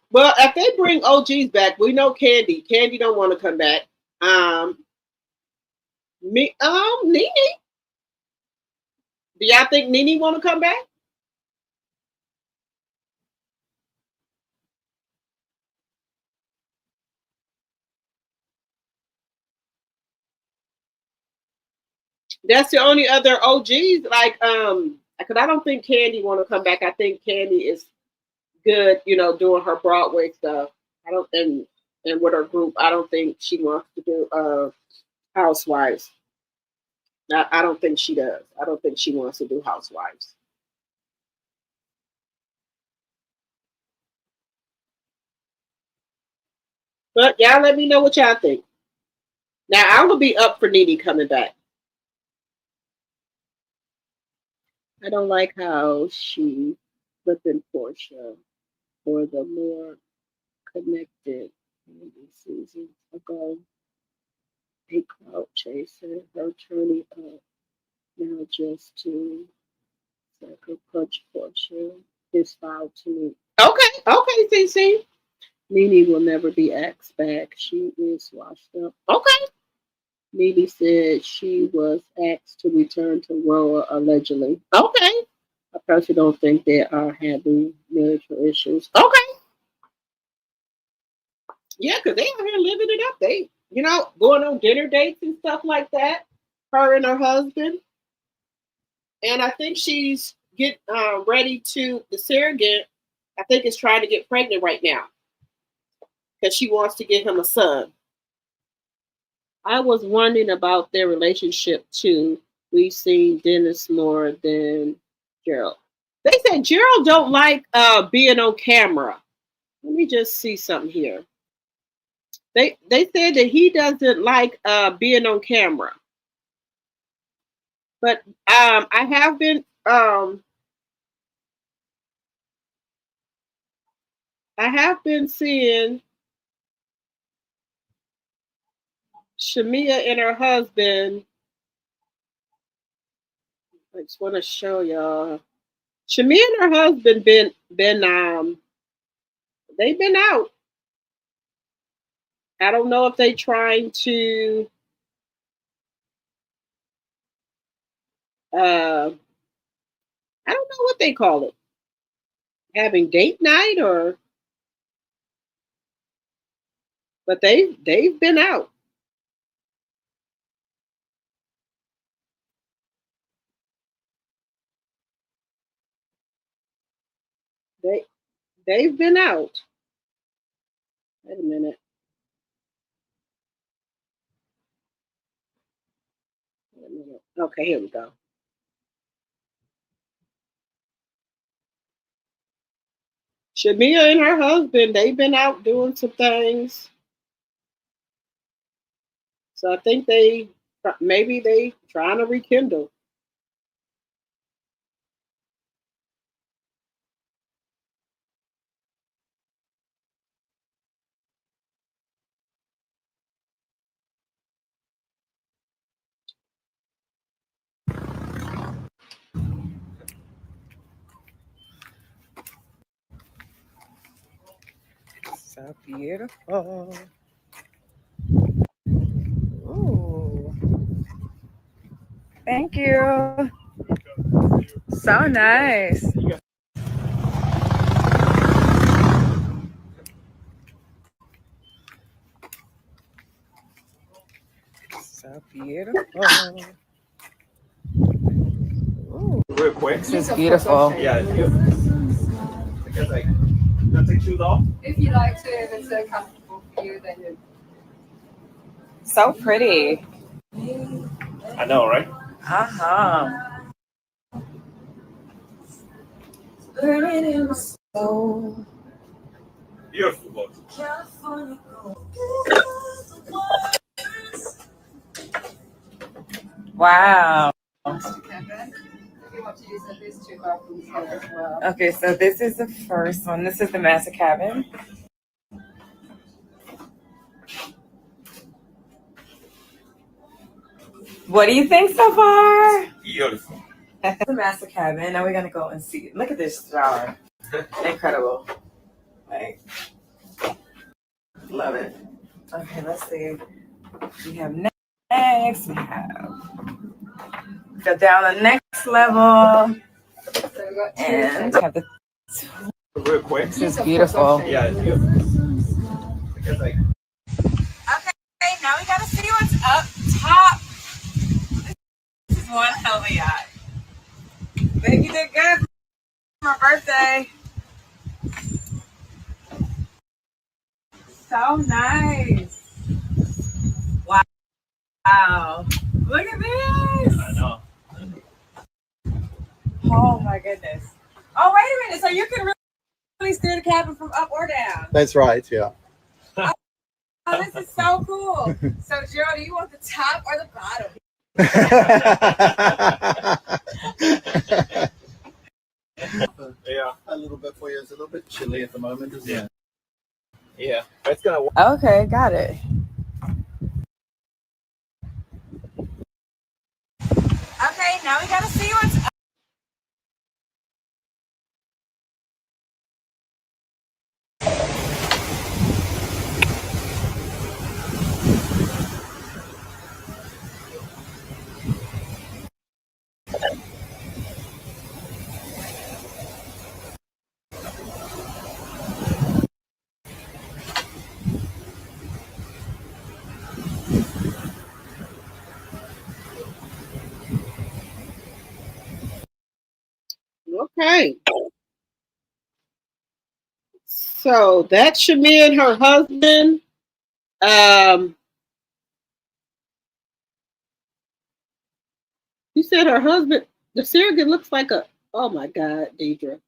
Well, if they bring OGs back, we know Candy. Candy don't want to come back. Um, Nene. Do y'all think Nene want to come back? That's the only other OGs. Like, because I don't think Candy want to come back. I think Candy is good, doing her Broadway stuff. I don't, and with her group, I don't think she wants to do Housewives. I don't think she does. I don't think she wants to do Housewives. But y'all let me know what y'all think. Now I will be up for Nene coming back. I don't like how she flipping Portia for the more connected seasons ago. A clout chaser, her turning up now just to sucker punch Portia is foul to me. Okay, CC. Nene will never be asked back. She is washed up. Okay. Nene said she was asked to return to Roa allegedly. Okay. I personally don't think they are having marital issues. Okay. Yeah, because they out here living it up. They, going on dinner dates and stuff like that. Her and her husband. And I think she's get ready to, the surrogate, I think is trying to get pregnant right now. Because she wants to give him a son. I was wondering about their relationship too. We've seen Dennis more than Gerald. They said Gerald don't like being on camera. Let me just see something here. They said that he doesn't like being on camera. But I have been seeing Shamia and her husband. I just want to show y'all. Shamia and her husband been they've been out. I don't know if they trying to I don't know what they call it. Having date night but they've been out. They've been out. Wait a minute. Wait a minute. Okay, here we go. Shamia and her husband, they've been out doing some things. So I think maybe they trying to rekindle. So beautiful. Ooh. Thank you. So nice. So beautiful. Real quick. This is beautiful. Yeah, it's beautiful. Because like, don't take shoes off. If you like to, if it's so comfortable for you, then you. So pretty. I know, right? Uh-huh. Burning in my soul. Beautiful book. Wow. Okay, so this is the first one. This is the master cabin. What do you think so far? Beautiful. The master cabin. Now we're gonna go and see. Look at this shower. Incredible. Like, love it. Okay, let's see. We have next. We have go down the next level. And have the. Real quick. This is beautiful. Yeah, it's beautiful. Because like. Okay, now we gotta see what's up top. This is one hell of a yacht. Baby did good for my birthday. So nice. Wow. Look at this. I know. Oh my goodness. Oh, wait a minute. So you can really steer the cabin from up or down. That's right, yeah. Oh, this is so cool. So, Gerald, do you want the top or the bottom? Yeah. A little bit for you. It's a little bit chilly at the moment, isn't it? Yeah. It's gonna work. Okay, got it. Okay, now we gotta see what's up. Okay. So that's Shamia and her husband. You said her husband, the surrogate looks like a, oh my God, Deidre.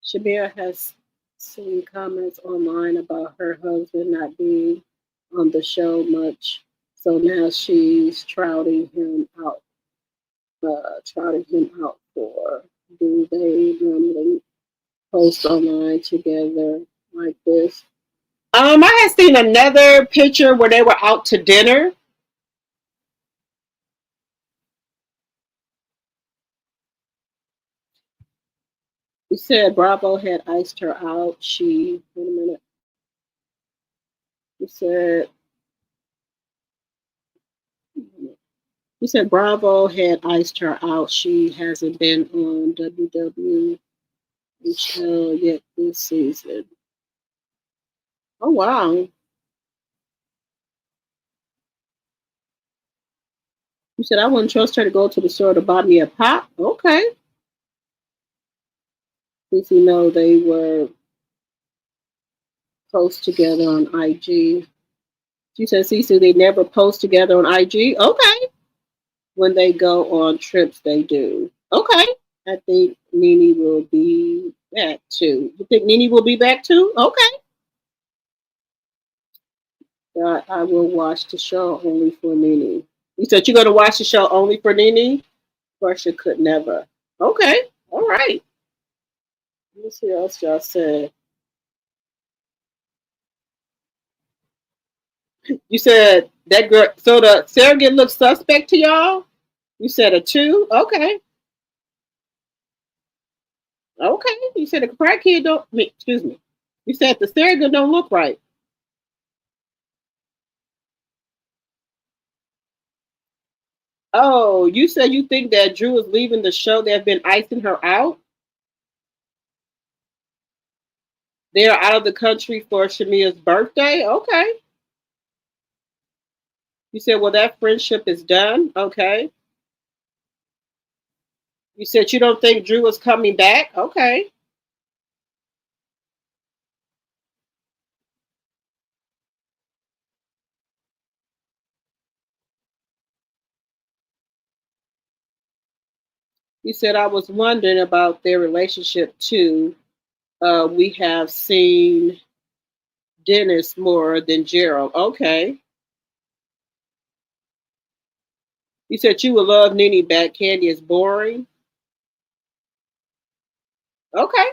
Shamia has seen comments online about her husband not being on the show much. So now she's trotting him out for, do they normally post online together like this? I had seen another picture where they were out to dinner. You said Bravo had iced her out. Wait a minute. You said, Bravo had iced her out. She hasn't been on WWHL yet this season. Oh, wow. You said I wouldn't trust her to go to the store to buy me a pop. Okay. Since you know they were post together on IG. You said, Cece, they never post together on IG. Okay. When they go on trips, they do. Okay. I think Nene will be back too. You think Nene will be back too? Okay. I will watch the show only for Nene. You said you're going to watch the show only for Nene? Portia could never. Okay. All right. Let's see what else y'all said. You said that girl, so the surrogate looks suspect to y'all? You said a 2? Okay. Okay. You said the crackhead don't, excuse me. You said the surrogate don't look right. Oh, you said you think that Drew is leaving the show. They've been icing her out. They're out of the country for Shamia's birthday. Okay. You said, well, that friendship is done. Okay. You said you don't think Drew is coming back. Okay. You said, I was wondering about their relationship too. We have seen Dennis more than Gerald. Okay. You said you would love Nene back. Candy is boring. Okay.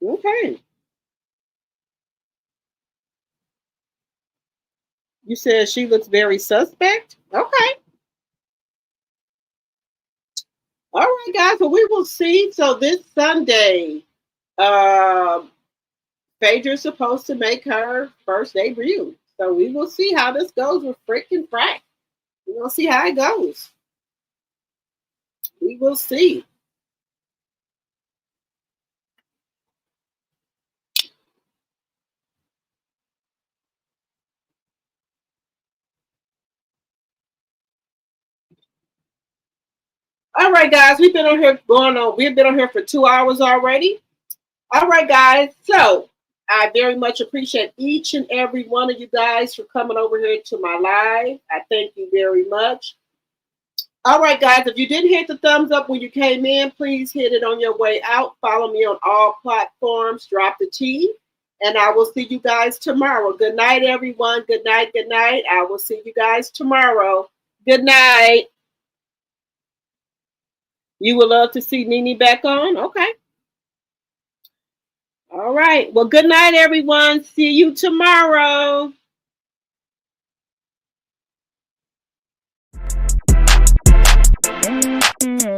Okay. You said she looks very suspect. Okay. All right, guys. Well, we will see. So this Sunday, Phaedra's supposed to make her first debut. So we will see how this goes with freaking Frack. We're gonna see how it goes. We will see. All right, guys. We've been on here We've been on here for 2 hours already. All right, guys. So I very much appreciate each and every one of you guys for coming over here to my live. I thank you very much. All right, guys. If you didn't hit the thumbs up when you came in, please hit it on your way out. Follow me on all platforms. Drop the T. And I will see you guys tomorrow. Good night, everyone. Good night. Good night. I will see you guys tomorrow. Good night. You would love to see Nene back on? Okay. All right. Well, good night, everyone. See you tomorrow. Mm-hmm.